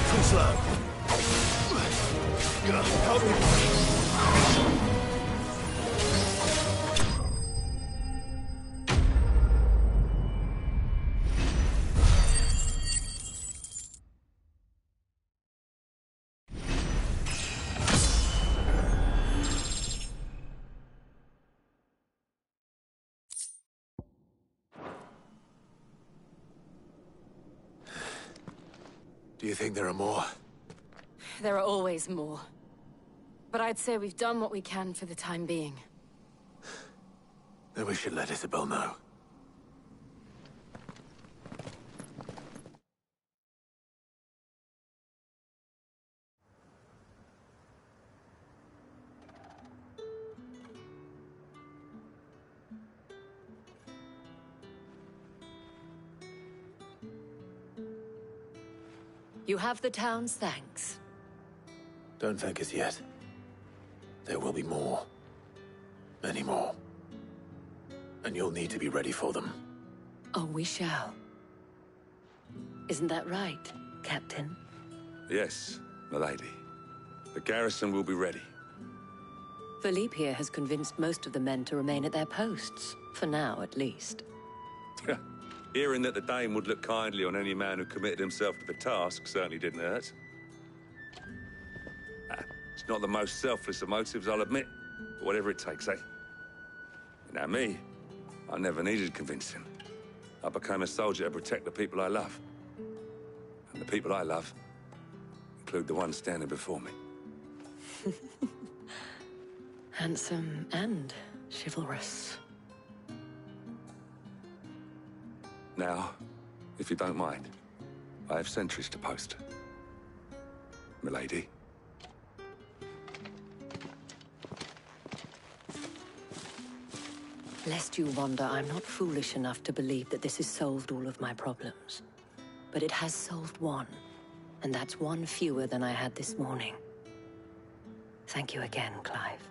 [SPEAKER 9] Too slow. Help me. Do you think there are more?
[SPEAKER 10] There are always more. But I'd say we've done what we can for the time being.
[SPEAKER 9] Then we should let Isabel know.
[SPEAKER 18] You have the town's thanks.
[SPEAKER 9] Don't thank us yet. There will be more. Many more. And you'll need to be ready for them.
[SPEAKER 18] Oh, we shall. Isn't that right, Captain?
[SPEAKER 19] Yes, milady. The garrison will be ready.
[SPEAKER 18] Philippe here has convinced most of the men to remain at their posts. For now, at least.
[SPEAKER 19] Hearing that the Dane would look kindly on any man who committed himself to the task certainly didn't hurt. It's not the most selfless of motives, I'll admit, but whatever it takes, eh? Now me, I never needed convincing. I became a soldier to protect the people I love. And the people I love include the ones standing before me.
[SPEAKER 18] Handsome and chivalrous.
[SPEAKER 19] Now, if you don't mind, I have sentries to post. Milady.
[SPEAKER 18] Lest you wonder, I'm not foolish enough to believe that this has solved all of my problems. But it has solved one, and that's one fewer than I had this morning. Thank you again, Clive.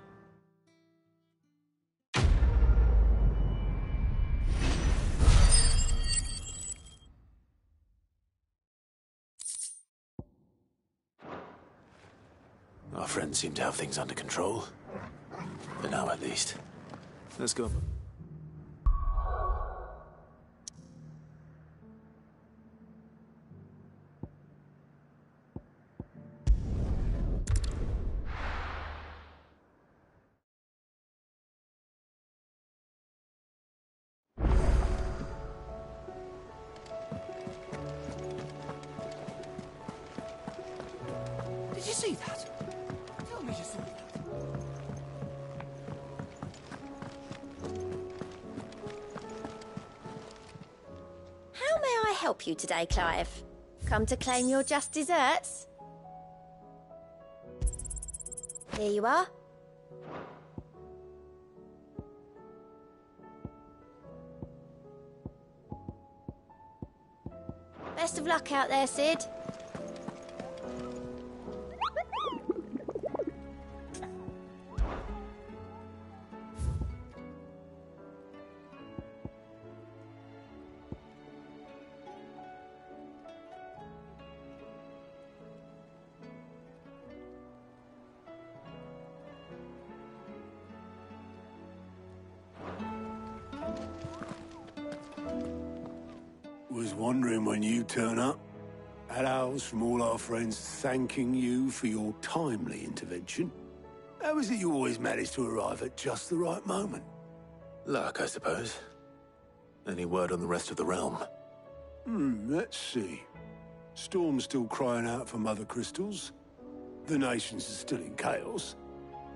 [SPEAKER 9] Our friends seem to have things under control. For now, at least.
[SPEAKER 12] Let's go.
[SPEAKER 11] Did you see that? Tell me you saw that.
[SPEAKER 21] How may I help you today, Clive? Come to claim your just desserts? Here you are. Best of luck out there, Sid.
[SPEAKER 5] Was wondering when you turn up. Had owls from all our friends thanking you for your timely intervention. How is it you always manage to arrive at just the right moment?
[SPEAKER 9] Luck, I suppose. Any word on the rest of the realm?
[SPEAKER 5] Let's see. Storm's still crying out for Mother Crystals. The nations are still in chaos.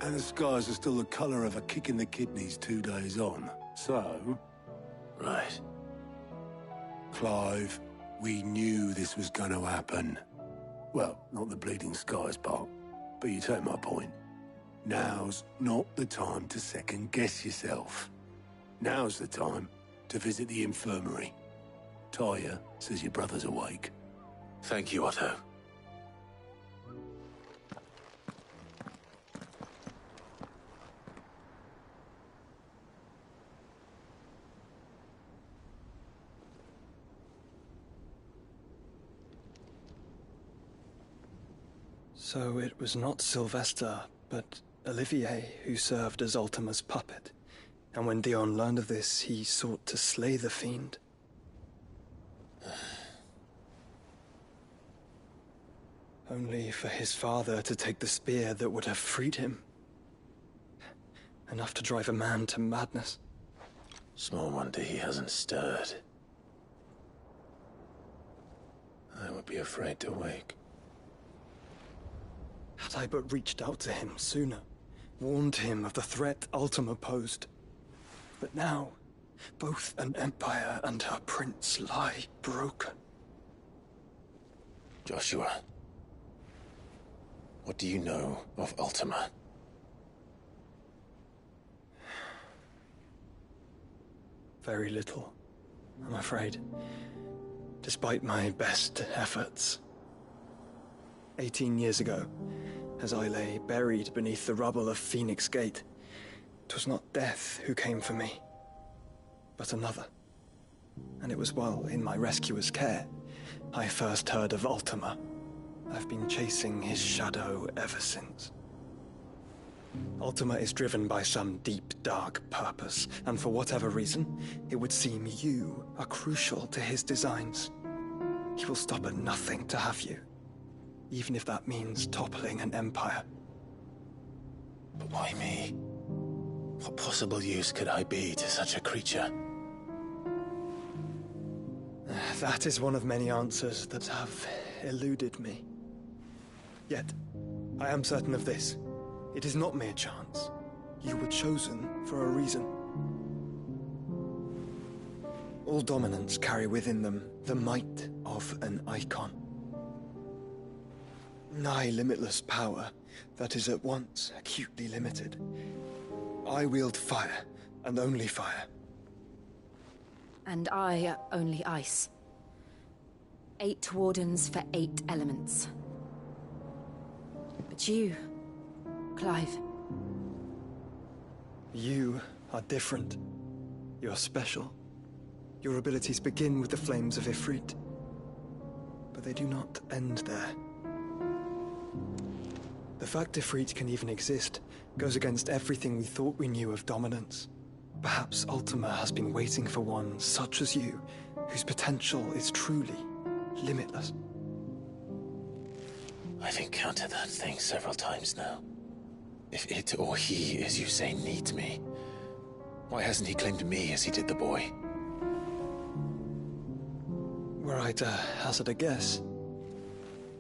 [SPEAKER 5] And the skies are still the colour of a kick in the kidneys 2 days on. So?
[SPEAKER 9] Right.
[SPEAKER 5] Clive, we knew this was gonna happen. Well, not the bleeding skies part, but you take my point. Now's not the time to second-guess yourself. Now's the time to visit the infirmary. Talia says your brother's awake.
[SPEAKER 9] Thank you, Otto.
[SPEAKER 7] So it was not Sylvester, but Olivier who served as Ultima's puppet. And when Dion learned of this, he sought to slay the fiend. Only for his father to take the spear that would have freed him. Enough to drive a man to madness.
[SPEAKER 9] Small wonder he hasn't stirred. I would be afraid to wake.
[SPEAKER 7] Had I but reached out to him sooner, warned him of the threat Ultima posed. But now, both an empire and her prince lie broken.
[SPEAKER 9] Joshua, what do you know of Ultima?
[SPEAKER 7] Very little, I'm afraid. Despite my best efforts. 18 years ago, as I lay buried beneath the rubble of Phoenix Gate, 'twas not death who came for me, but another. And it was while in my rescuer's care, I first heard of Ultima. I've been chasing his shadow ever since. Ultima is driven by some deep, dark purpose, and for whatever reason, it would seem you are crucial to his designs. He will stop at nothing to have you, even if that means toppling an empire.
[SPEAKER 9] But why me? What possible use could I be to such a creature?
[SPEAKER 7] That is one of many answers that have eluded me. Yet, I am certain of this. It is not mere chance. You were chosen for a reason. All dominants carry within them the might of an icon. Nigh limitless power that is at once acutely limited. I wield fire, and only fire.
[SPEAKER 10] And I only ice. 8 wardens for 8 elements. But you, Clive.
[SPEAKER 7] You are different. You're special. Your abilities begin with the flames of Ifrit. But they do not end there. The fact Ifrit can even exist goes against everything we thought we knew of dominance. Perhaps Ultima has been waiting for one such as you, whose potential is truly limitless.
[SPEAKER 9] I've encountered that thing several times now. If it or he, as you say, needs me, why hasn't he claimed me as he did the boy?
[SPEAKER 7] Were I to hazard a guess,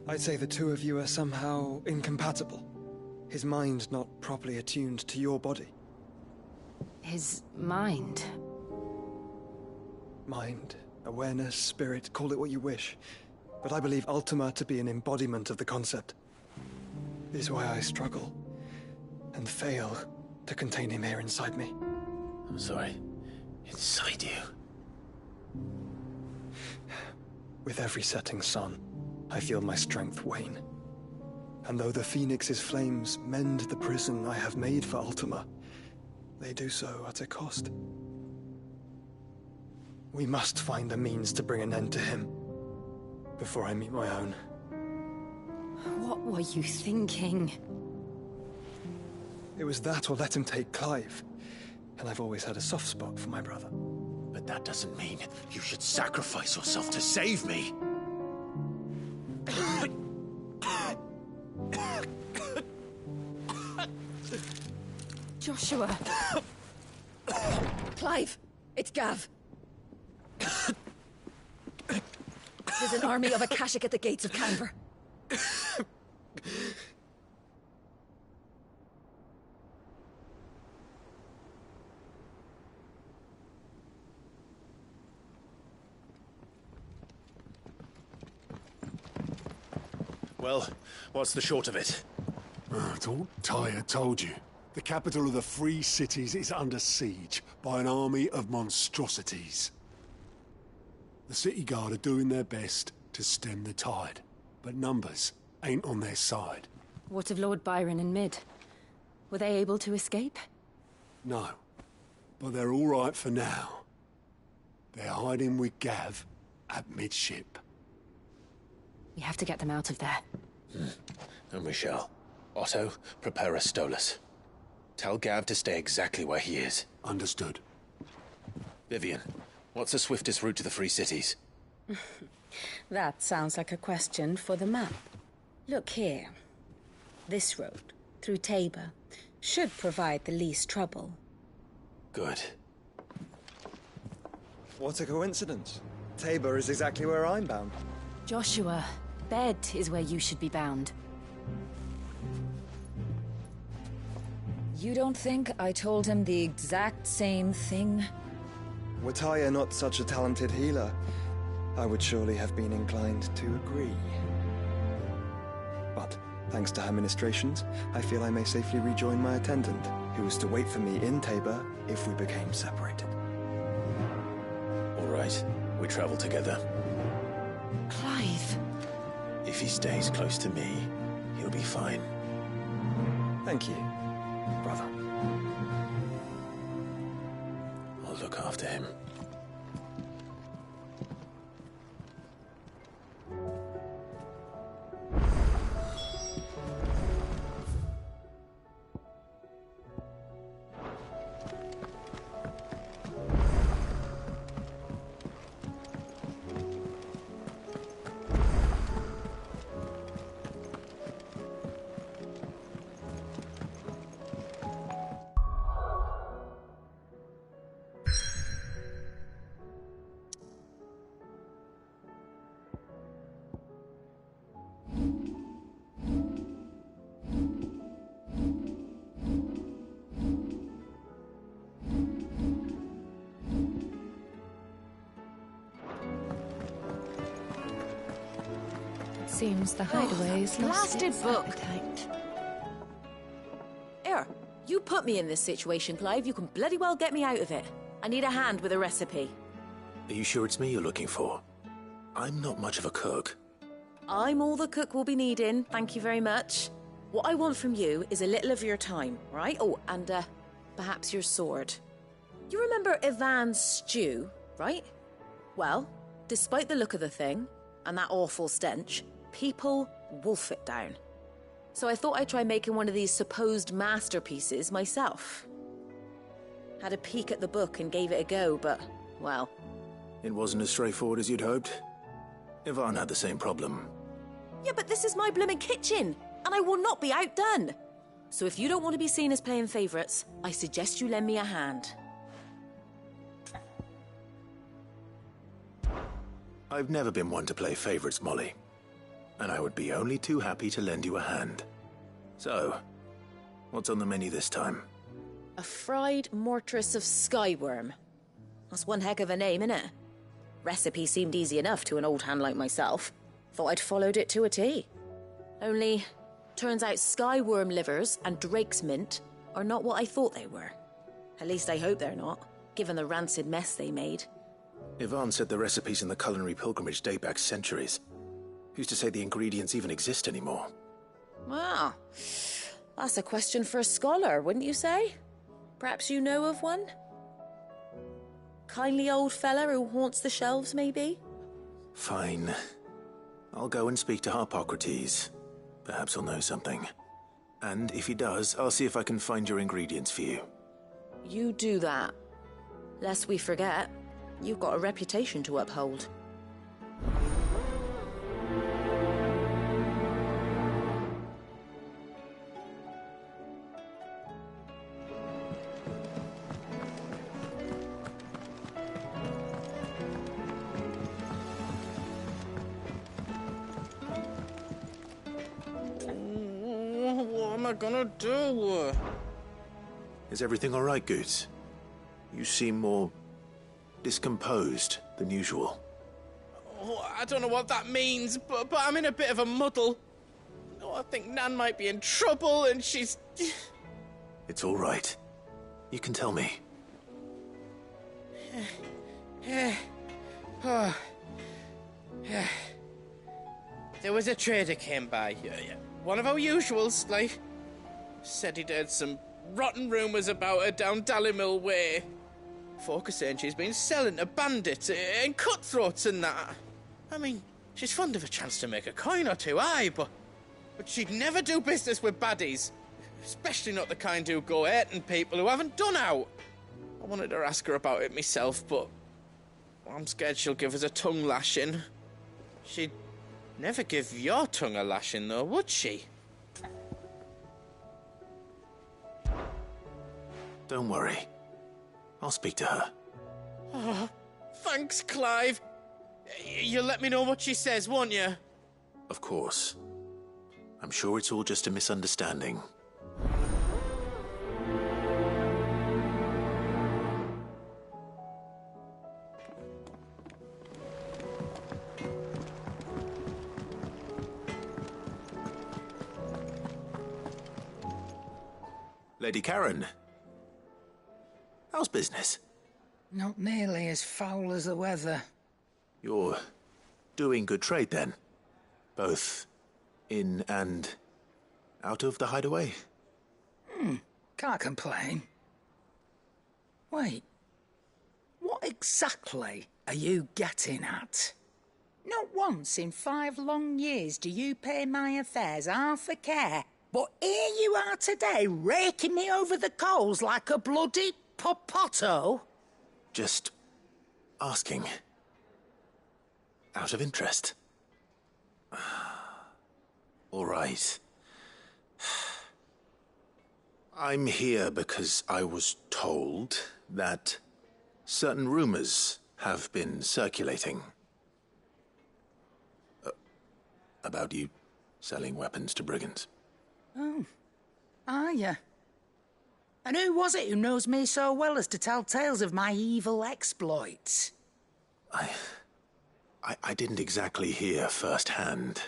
[SPEAKER 7] I'd say the two of you are somehow incompatible. His mind not properly attuned to your body.
[SPEAKER 10] His mind?
[SPEAKER 7] Mind, awareness, spirit, call it what you wish. But I believe Ultima to be an embodiment of the concept. It is why I struggle and fail to contain him here inside me.
[SPEAKER 9] I'm sorry. Inside you?
[SPEAKER 7] With every setting sun, I feel my strength wane. And though the Phoenix's flames mend the prison I have made for Ultima, they do so at a cost. We must find a means to bring an end to him before I meet my own.
[SPEAKER 10] What were you thinking?
[SPEAKER 7] It was that or let him take Clive. And I've always had a soft spot for my brother.
[SPEAKER 9] But that doesn't mean you should sacrifice yourself to save me.
[SPEAKER 8] Joshua. Clive, it's Gav. There's an army of Akashic at the gates of Canver.
[SPEAKER 14] Well, what's the short of it?
[SPEAKER 5] Thought Ty had told you. The capital of the Free Cities is under siege by an army of monstrosities. The City Guard are doing their best to stem the tide, but numbers ain't on their side.
[SPEAKER 10] What of Lord Byron and Mid? Were they able to escape?
[SPEAKER 5] No, but they're all right for now. They're hiding with Gav at midship.
[SPEAKER 10] We have to get them out of there.
[SPEAKER 14] And we shall. Otto, prepare a Stolas. Tell Gav to stay exactly where he is.
[SPEAKER 5] Understood.
[SPEAKER 14] Vivian, what's the swiftest route to the Free Cities?
[SPEAKER 6] That sounds like a question for the map. Look here. This road, through Tabor, should provide the least trouble.
[SPEAKER 14] Good.
[SPEAKER 7] What a coincidence. Tabor is exactly where I'm bound.
[SPEAKER 10] Joshua, bed is where you should be bound.
[SPEAKER 6] You don't think I told him the exact same thing?
[SPEAKER 7] Were Tyr not such a talented healer, I would surely have been inclined to agree. But, thanks to her ministrations, I feel I may safely rejoin my attendant, who was to wait for me in Tabor if we became separated.
[SPEAKER 14] All right, we travel together.
[SPEAKER 10] Clive.
[SPEAKER 14] If he stays close to me, he'll be fine.
[SPEAKER 7] Thank you, brother.
[SPEAKER 14] I'll look after him.
[SPEAKER 2] Seems the hideaway's lost
[SPEAKER 22] blasted
[SPEAKER 2] its
[SPEAKER 22] book.
[SPEAKER 2] appetite.
[SPEAKER 22] Here, you put me in this situation, Clive. You can bloody well get me out of it. I need a hand with a recipe.
[SPEAKER 9] Are you sure it's me you're looking for? I'm not much of a cook.
[SPEAKER 22] I'm all the cook will be needing, thank you very much. What I want from you is a little of your time, right? Oh, and perhaps your sword. You remember Ivan's stew, right? Well, despite the look of the thing, and that awful stench, people wolf it down. So I thought I'd try making one of these supposed masterpieces myself. Had a peek at the book and gave it a go, but, well...
[SPEAKER 9] It wasn't as straightforward as you'd hoped. Ivan had the same problem.
[SPEAKER 22] Yeah, but this is my blimmin' kitchen, and I will not be outdone. So if you don't want to be seen as playing favourites, I suggest you lend me a hand.
[SPEAKER 9] I've never been one to play favorites, Molly. And I would be only too happy to lend you a hand. So, what's on the menu this time?
[SPEAKER 22] A fried mortress of skyworm. That's one heck of a name, innit? Recipe seemed easy enough to an old hand like myself. Thought I'd followed it to a T. Only, turns out skyworm livers and drake's mint are not what I thought they were. At least I hope they're not, given the rancid mess they made.
[SPEAKER 9] Ivan said the recipes in the culinary pilgrimage date back centuries. Who's to say the ingredients even exist anymore?
[SPEAKER 22] Wow. That's a question for a scholar, wouldn't you say? Perhaps you know of one? Kindly old fella who haunts the shelves, maybe?
[SPEAKER 9] Fine. I'll go and speak to Harpocrates. Perhaps he'll know something. And if he does, I'll see if I can find your ingredients for you.
[SPEAKER 22] You do that. Lest we forget, you've got a reputation to uphold.
[SPEAKER 12] What am I gonna do?
[SPEAKER 9] Is everything all right, Goose? You seem more discomposed than usual.
[SPEAKER 12] Oh, I don't know what that means, but I'm in a bit of a muddle.
[SPEAKER 1] Oh, I think Nan might be in trouble and she's...
[SPEAKER 9] It's all right. You can tell me.
[SPEAKER 1] Oh. There was a trader came by. One of our usuals, like. Said he'd heard some rotten rumours about her down Dallimil Way. Folk are saying she's been selling to bandits and cutthroats and that. I mean, she's fond of a chance to make a coin or two, aye, but she'd never do business with baddies. Especially not the kind who go hurting people who haven't done out. I wanted to ask her about it myself, but I'm scared she'll give us a tongue lashing. She'd never give your tongue a lashing, though, would she?
[SPEAKER 9] Don't worry. I'll speak to her.
[SPEAKER 1] Oh, thanks, Clive. You'll let me know what she says, won't you?
[SPEAKER 9] Of course. I'm sure it's all just a misunderstanding. Lady Karen. How's business?
[SPEAKER 3] Not nearly as foul as the weather.
[SPEAKER 9] You're doing good trade, then? Both in and out of the hideaway?
[SPEAKER 3] Can't complain. Wait. What exactly are you getting at? Not once in 5 long years do you pay my affairs half a care. But here you are today, raking me over the coals like a bloody popoto.
[SPEAKER 9] Just asking. Out of interest. All right. I'm here because I was told that certain rumors have been circulating. About you selling weapons to brigands.
[SPEAKER 3] Oh, are you? And who was it who knows me so well as to tell tales of my evil exploits?
[SPEAKER 9] I didn't exactly hear firsthand.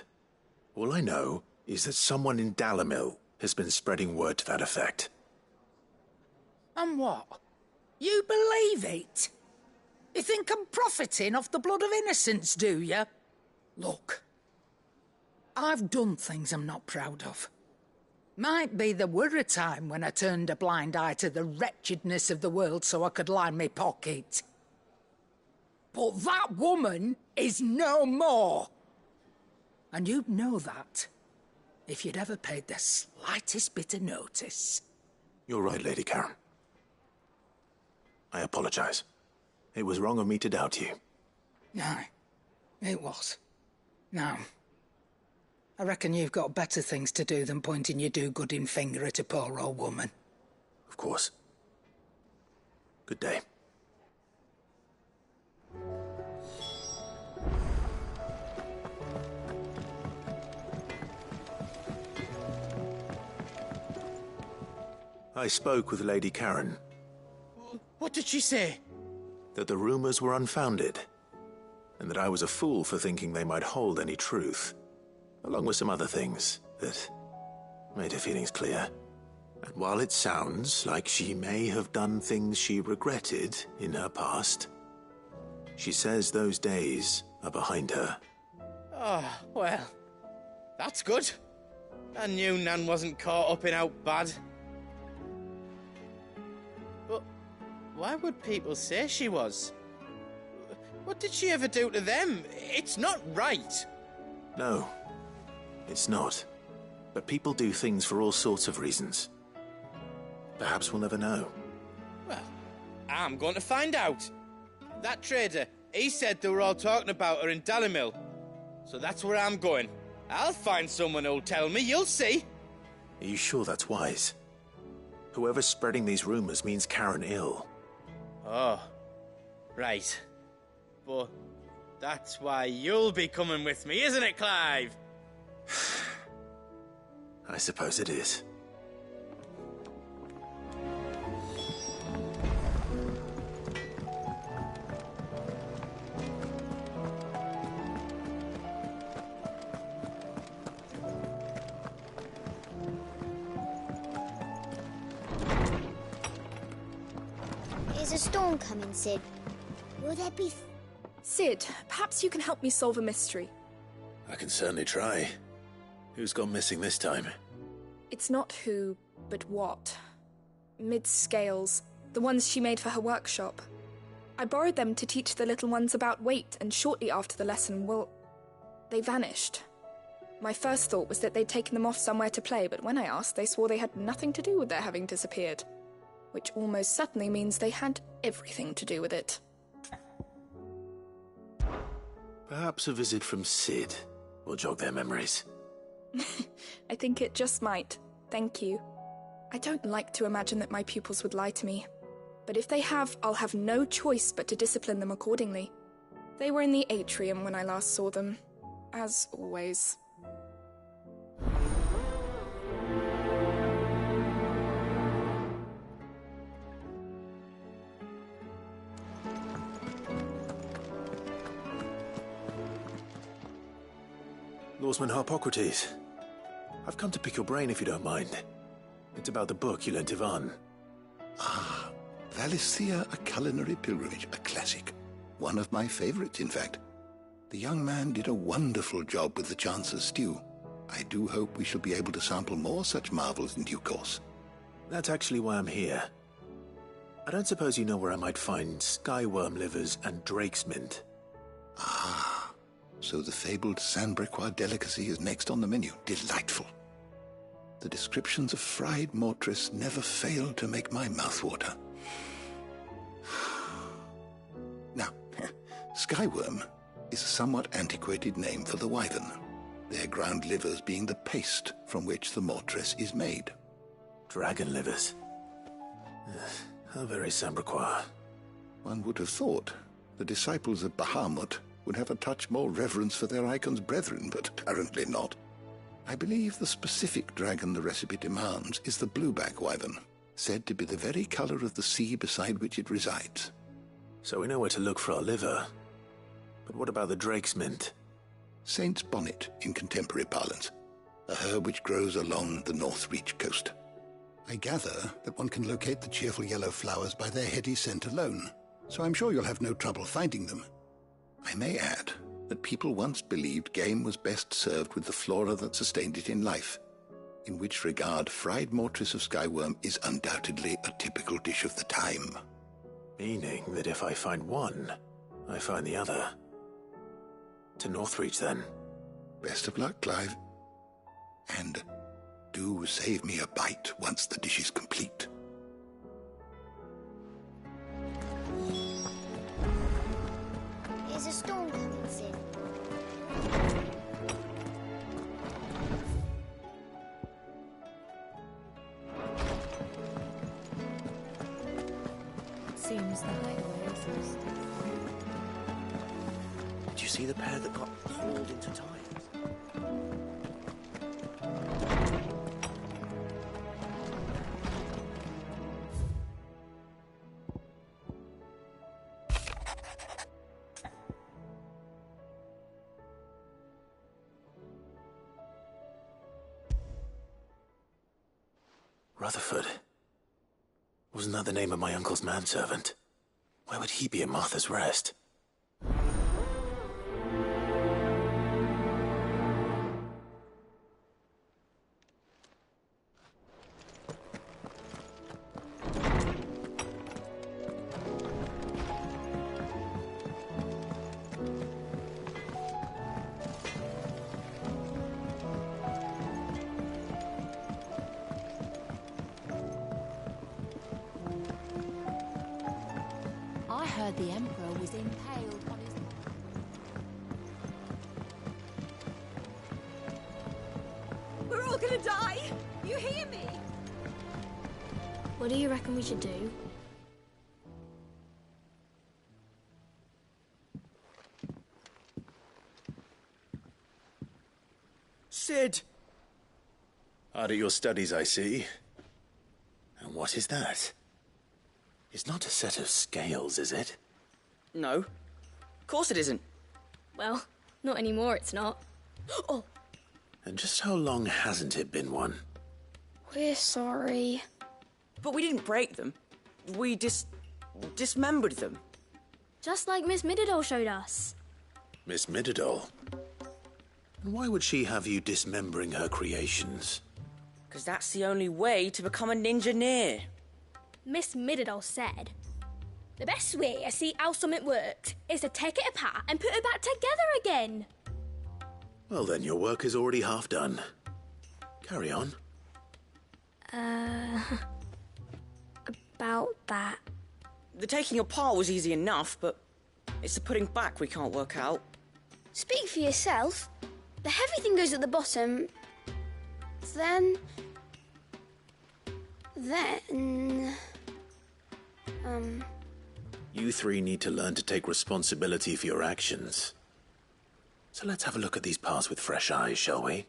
[SPEAKER 9] All I know is that someone in Dallimil has been spreading word to that effect.
[SPEAKER 3] And what? You believe it? You think I'm profiting off the blood of innocents, do you? Look, I've done things I'm not proud of. Might be there were a time when I turned a blind eye to the wretchedness of the world so I could line my pocket. But that woman is no more. And you'd know that if you'd ever paid the slightest bit of notice.
[SPEAKER 9] You're right, Lady Karen. I apologize. It was wrong of me to doubt you.
[SPEAKER 3] Aye, it was. Now, I reckon you've got better things to do than pointing your do-gooding finger at a poor old woman.
[SPEAKER 9] Of course. Good day. I spoke with Lady Karen.
[SPEAKER 1] What did she say?
[SPEAKER 9] That the rumors were unfounded, and that I was a fool for thinking they might hold any truth, along with some other things that made her feelings clear. And while it sounds like she may have done things she regretted in her past, she says those days are behind her.
[SPEAKER 1] Oh, well, that's good. I knew Nan wasn't caught up in out bad. But why would people say she was? What did she ever do to them? It's not right.
[SPEAKER 9] No, it's not. But people do things for all sorts of reasons. Perhaps we'll never know.
[SPEAKER 1] Well, I'm going to find out. That trader, he said they were all talking about her in Dallimil. So that's where I'm going. I'll find someone who'll tell me, you'll see.
[SPEAKER 9] Are you sure that's wise? Whoever's spreading these rumors means Karen ill.
[SPEAKER 1] Oh, right. But that's why you'll be coming with me, isn't it, Clive?
[SPEAKER 9] I suppose it is.
[SPEAKER 16] storm coming, Sid? Will there be...
[SPEAKER 17] Sid, perhaps you can help me solve a mystery.
[SPEAKER 9] I can certainly try. Who's gone missing this time?
[SPEAKER 17] It's not who, but what. Mid's scales, the ones she made for her workshop. I borrowed them to teach the little ones about weight, and shortly after the lesson, well, they vanished. My first thought was that they'd taken them off somewhere to play, but when I asked, they swore they had nothing to do with their having disappeared. Which almost certainly means they had everything to do with it.
[SPEAKER 9] Perhaps a visit from Sid will jog their memories.
[SPEAKER 17] I think it just might. Thank you. I don't like to imagine that my pupils would lie to me. But if they have, I'll have no choice but to discipline them accordingly. They were in the atrium when I last saw them. As always.
[SPEAKER 9] Lawsman Harpocrates. I've come to pick your brain if you don't mind. It's about the book you lent Ivan.
[SPEAKER 23] Ah, Valisthea, A Culinary Pilgrimage, a classic. One of my favorites, in fact. The young man did a wonderful job with the Chance's stew. I do hope we shall be able to sample more such marvels in due course.
[SPEAKER 9] That's actually why I'm here. I don't suppose you know where I might find skyworm livers and drake's mint.
[SPEAKER 23] Ah, so the fabled Sandbrequois delicacy is next on the menu. Delightful. The descriptions of fried mortress never fail to make my mouth water. Now, skyworm is a somewhat antiquated name for the wyvern, their ground livers being the paste from which the mortress is made.
[SPEAKER 9] Dragon livers. How very Sandbrequois.
[SPEAKER 23] One would have thought the disciples of Bahamut would have a touch more reverence for their icon's brethren, but apparently not. I believe the specific dragon the recipe demands is the blueback wyvern, said to be the very color of the sea beside which it resides.
[SPEAKER 9] So we know where to look for our liver. But what about the drake's mint?
[SPEAKER 23] Saint's bonnet in contemporary parlance, a herb which grows along the North Reach coast. I gather that one can locate the cheerful yellow flowers by their heady scent alone, so I'm sure you'll have no trouble finding them. I may add that people once believed game was best served with the flora that sustained it in life, in which regard fried mortress of skyworm is undoubtedly a typical dish of the time.
[SPEAKER 9] Meaning that if I find one, I find the other. To Northreach, then.
[SPEAKER 23] Best of luck, Clive. And do save me a bite once the dish is complete.
[SPEAKER 16] Is a storm coming, Sid?
[SPEAKER 2] Seems that way.
[SPEAKER 14] Did you see the pair that got hauled into tides?
[SPEAKER 9] Rutherford. Wasn't that the name of my uncle's manservant? Why would he be at Martha's Rest?
[SPEAKER 24] I heard the Emperor was impaled on his...
[SPEAKER 17] We're all gonna die! You hear me?
[SPEAKER 16] What do you reckon we should do?
[SPEAKER 14] Sid!
[SPEAKER 9] Hard at your studies, I see. And what is that? It's not a set of scales, is it?
[SPEAKER 25] No. Of course it isn't.
[SPEAKER 26] Well, not anymore, it's not.
[SPEAKER 25] Oh!
[SPEAKER 9] And just how long hasn't it been one?
[SPEAKER 26] We're sorry.
[SPEAKER 25] But we didn't break them. We Dismembered them?
[SPEAKER 26] Just like Miss Mididol showed us.
[SPEAKER 9] Miss Mididol? Why would she have you dismembering her creations?
[SPEAKER 25] Because that's the only way to become a ninja-neer.
[SPEAKER 26] Miss Mididol said, the best way to see how something works is to take it apart and put it back together again.
[SPEAKER 9] Well then, your work is already half done. Carry on.
[SPEAKER 26] About that.
[SPEAKER 25] The taking apart was easy enough, but it's the putting back we can't work out.
[SPEAKER 16] Speak for yourself. The heavy thing goes at the bottom. Then...
[SPEAKER 9] You three need to learn to take responsibility for your actions. So let's have a look at these parts with fresh eyes, shall we?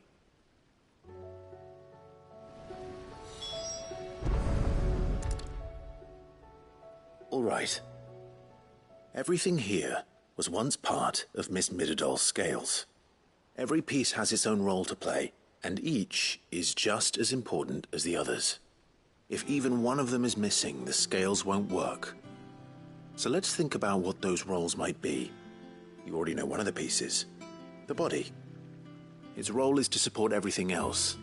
[SPEAKER 9] All right. Everything here was once part of Miss Mididol's scales. Every piece has its own role to play, and each is just as important as the others. If even one of them is missing, the scales won't work. So let's think about what those roles might be. You already know one of the pieces. The body. Its role is to support everything else.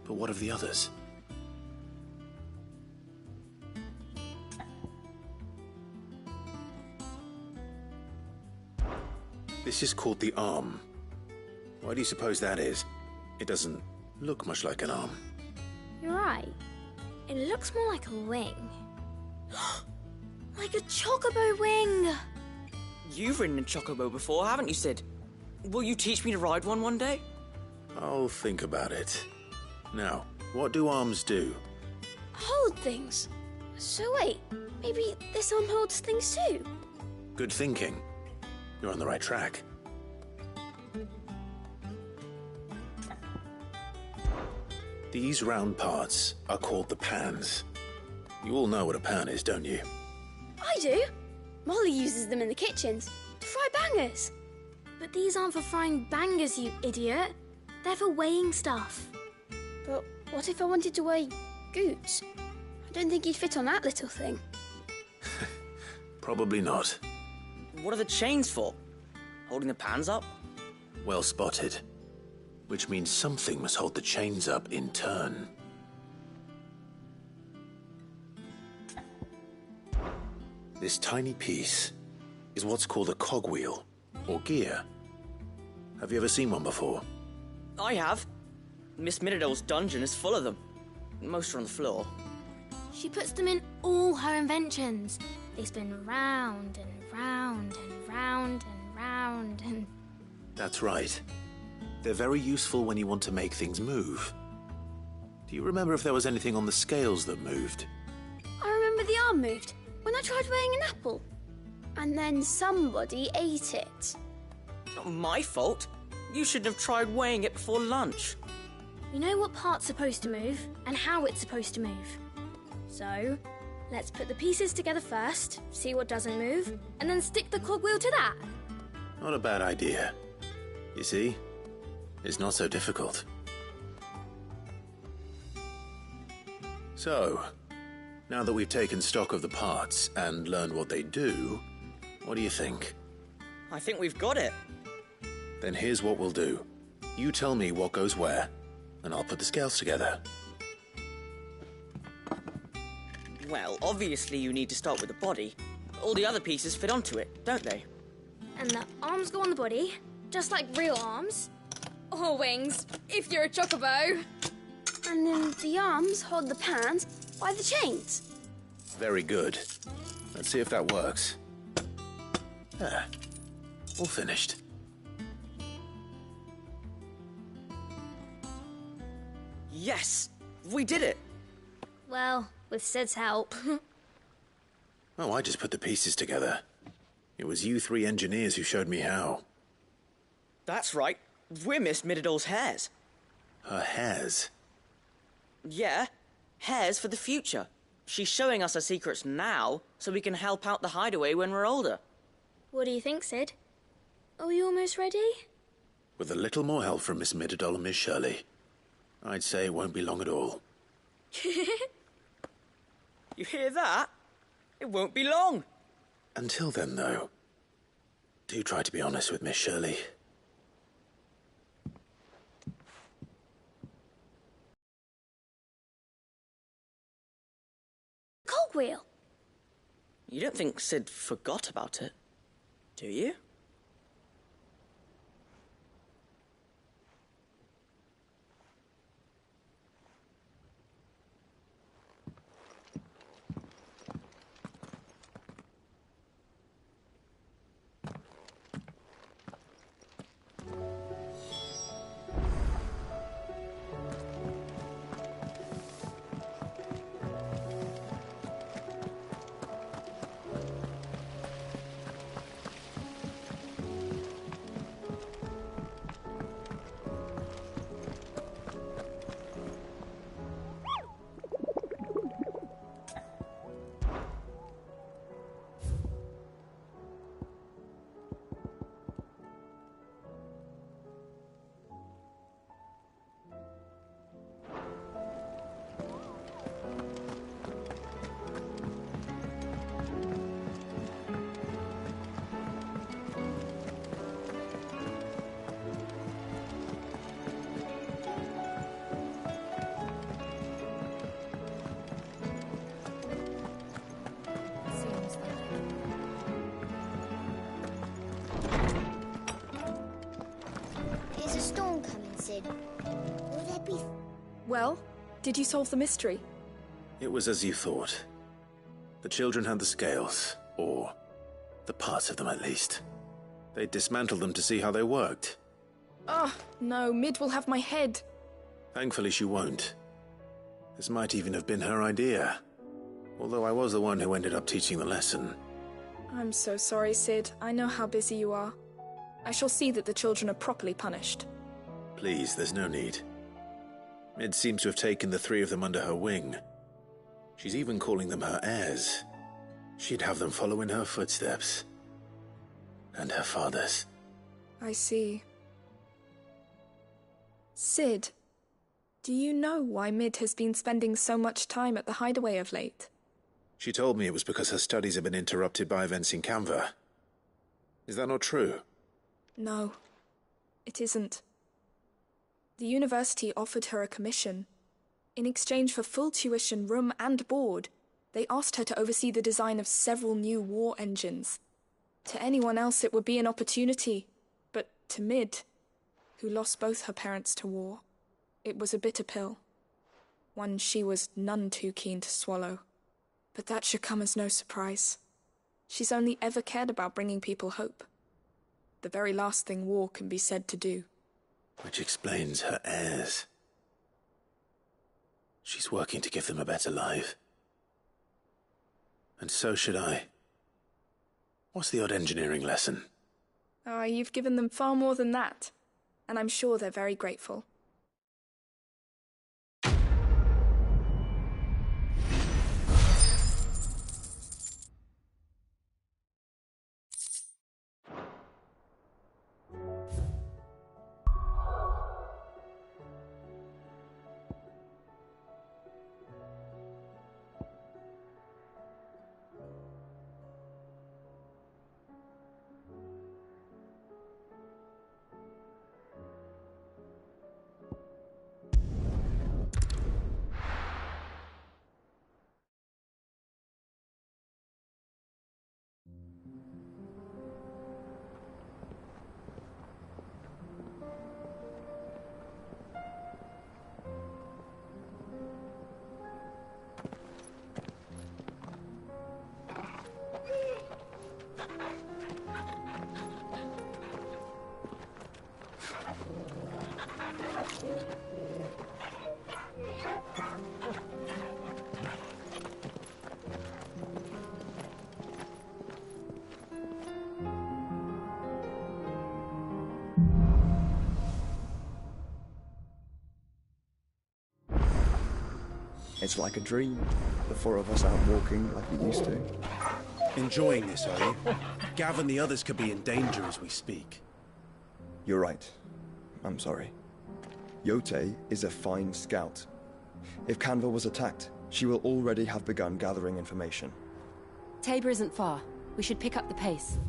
[SPEAKER 9] But what of the others? This is called the arm. Why do you suppose that is? It doesn't look much like an arm.
[SPEAKER 26] You're right. It looks more like a wing. Like a chocobo wing!
[SPEAKER 25] You've ridden a chocobo before, haven't you, Sid? Will you teach me to ride one day?
[SPEAKER 9] I'll think about it. Now, what do arms do?
[SPEAKER 26] Hold things. So wait, maybe this arm holds things too?
[SPEAKER 9] Good thinking. You're on the right track. These round parts are called the pans. You all know what a pan is, don't you?
[SPEAKER 26] I do. Molly uses them in the kitchens to fry bangers. But these aren't for frying bangers, you idiot. They're for weighing stuff. But what if I wanted to weigh Goots? I don't think he'd fit on that little thing.
[SPEAKER 9] Probably not.
[SPEAKER 25] What are the chains for? Holding the pans up?
[SPEAKER 9] Well spotted. Which means something must hold the chains up in turn. This tiny piece is what's called a cogwheel, or gear. Have you ever seen one before?
[SPEAKER 25] I have. Miss Mididol's dungeon is full of them. Most are on the floor.
[SPEAKER 26] She puts them in all her inventions. They spin round and round and round and round and...
[SPEAKER 9] That's right. They're very useful when you want to make things move. Do you remember if there was anything on the scales that moved?
[SPEAKER 26] I remember the arm moved when I tried weighing an apple. And then somebody ate it.
[SPEAKER 25] Not my fault. You shouldn't have tried weighing it before lunch.
[SPEAKER 26] You know what part's supposed to move and how it's supposed to move. So, let's put the pieces together first, see what doesn't move, and then stick the cogwheel to that.
[SPEAKER 9] Not a bad idea. You see? It's not so difficult. So, now that we've taken stock of the parts and learned what they do, what do you think?
[SPEAKER 25] I think we've got it.
[SPEAKER 9] Then here's what we'll do. You tell me what goes where, and I'll put the scales together.
[SPEAKER 25] Well, obviously you need to start with the body. All the other pieces fit onto it, don't they?
[SPEAKER 26] And the arms go on the body, just like real arms. Or wings, if you're a chocobo. And then the arms hold the pans by the chains.
[SPEAKER 9] Very good. Let's see if that works. There. All finished.
[SPEAKER 25] Yes! We did it!
[SPEAKER 26] Well, with Sid's help.
[SPEAKER 9] Oh, I just put the pieces together. It was you three engineers who showed me how.
[SPEAKER 25] That's right. We're Miss Mididol's hares.
[SPEAKER 9] Her hairs?
[SPEAKER 25] Yeah, hares for the future. She's showing us her secrets now, so we can help out the hideaway when we're older.
[SPEAKER 26] What do you think, Sid? Are we almost ready?
[SPEAKER 9] With a little more help from Miss Mididol and Miss Shirley, I'd say it won't be long at all.
[SPEAKER 25] You hear that? It won't be long.
[SPEAKER 9] Until then, though, do try to be honest with Miss Shirley.
[SPEAKER 16] Cogwheel.
[SPEAKER 25] You don't think Sid forgot about it, do you?
[SPEAKER 16] Is a storm coming, Sid? Will there be...
[SPEAKER 17] Well, did you solve the mystery?
[SPEAKER 9] It was as you thought. The children had the scales, or the parts of them at least. They dismantled them to see how they worked.
[SPEAKER 17] Oh, no, Mid will have my head.
[SPEAKER 9] Thankfully she won't. This might even have been her idea. Although I was the one who ended up teaching the lesson.
[SPEAKER 17] I'm so sorry, Sid. I know how busy you are. I shall see that the children are properly punished.
[SPEAKER 9] Please, there's no need. Mid seems to have taken the three of them under her wing. She's even calling them her heirs. She'd have them follow in her footsteps. And her father's.
[SPEAKER 17] I see. Sid, do you know why Mid has been spending so much time at the hideaway of late?
[SPEAKER 9] She told me it was because her studies have been interrupted by events in Canva. Is that not true?
[SPEAKER 17] No, it isn't. The university offered her a commission. In exchange for full tuition, room and board, they asked her to oversee the design of several new war engines. To anyone else it would be an opportunity, but to Mid, who lost both her parents to war, it was a bitter pill. One she was none too keen to swallow. But that should come as no surprise. She's only ever cared about bringing people hope. The very last thing war can be said to do.
[SPEAKER 9] Which explains her heirs. She's working to give them a better life. And so should I. What's the odd engineering lesson?
[SPEAKER 17] Ah, you've given them far more than that. And I'm sure they're very grateful.
[SPEAKER 4] It's like a dream. The four of us out walking like we used to.
[SPEAKER 13] Enjoying this, are you? Gav and the others could be in danger as we speak.
[SPEAKER 4] You're right. I'm sorry. Yote is a fine scout. If Canva was attacked, she will already have begun gathering information.
[SPEAKER 10] Tabor isn't far. We should pick up the pace.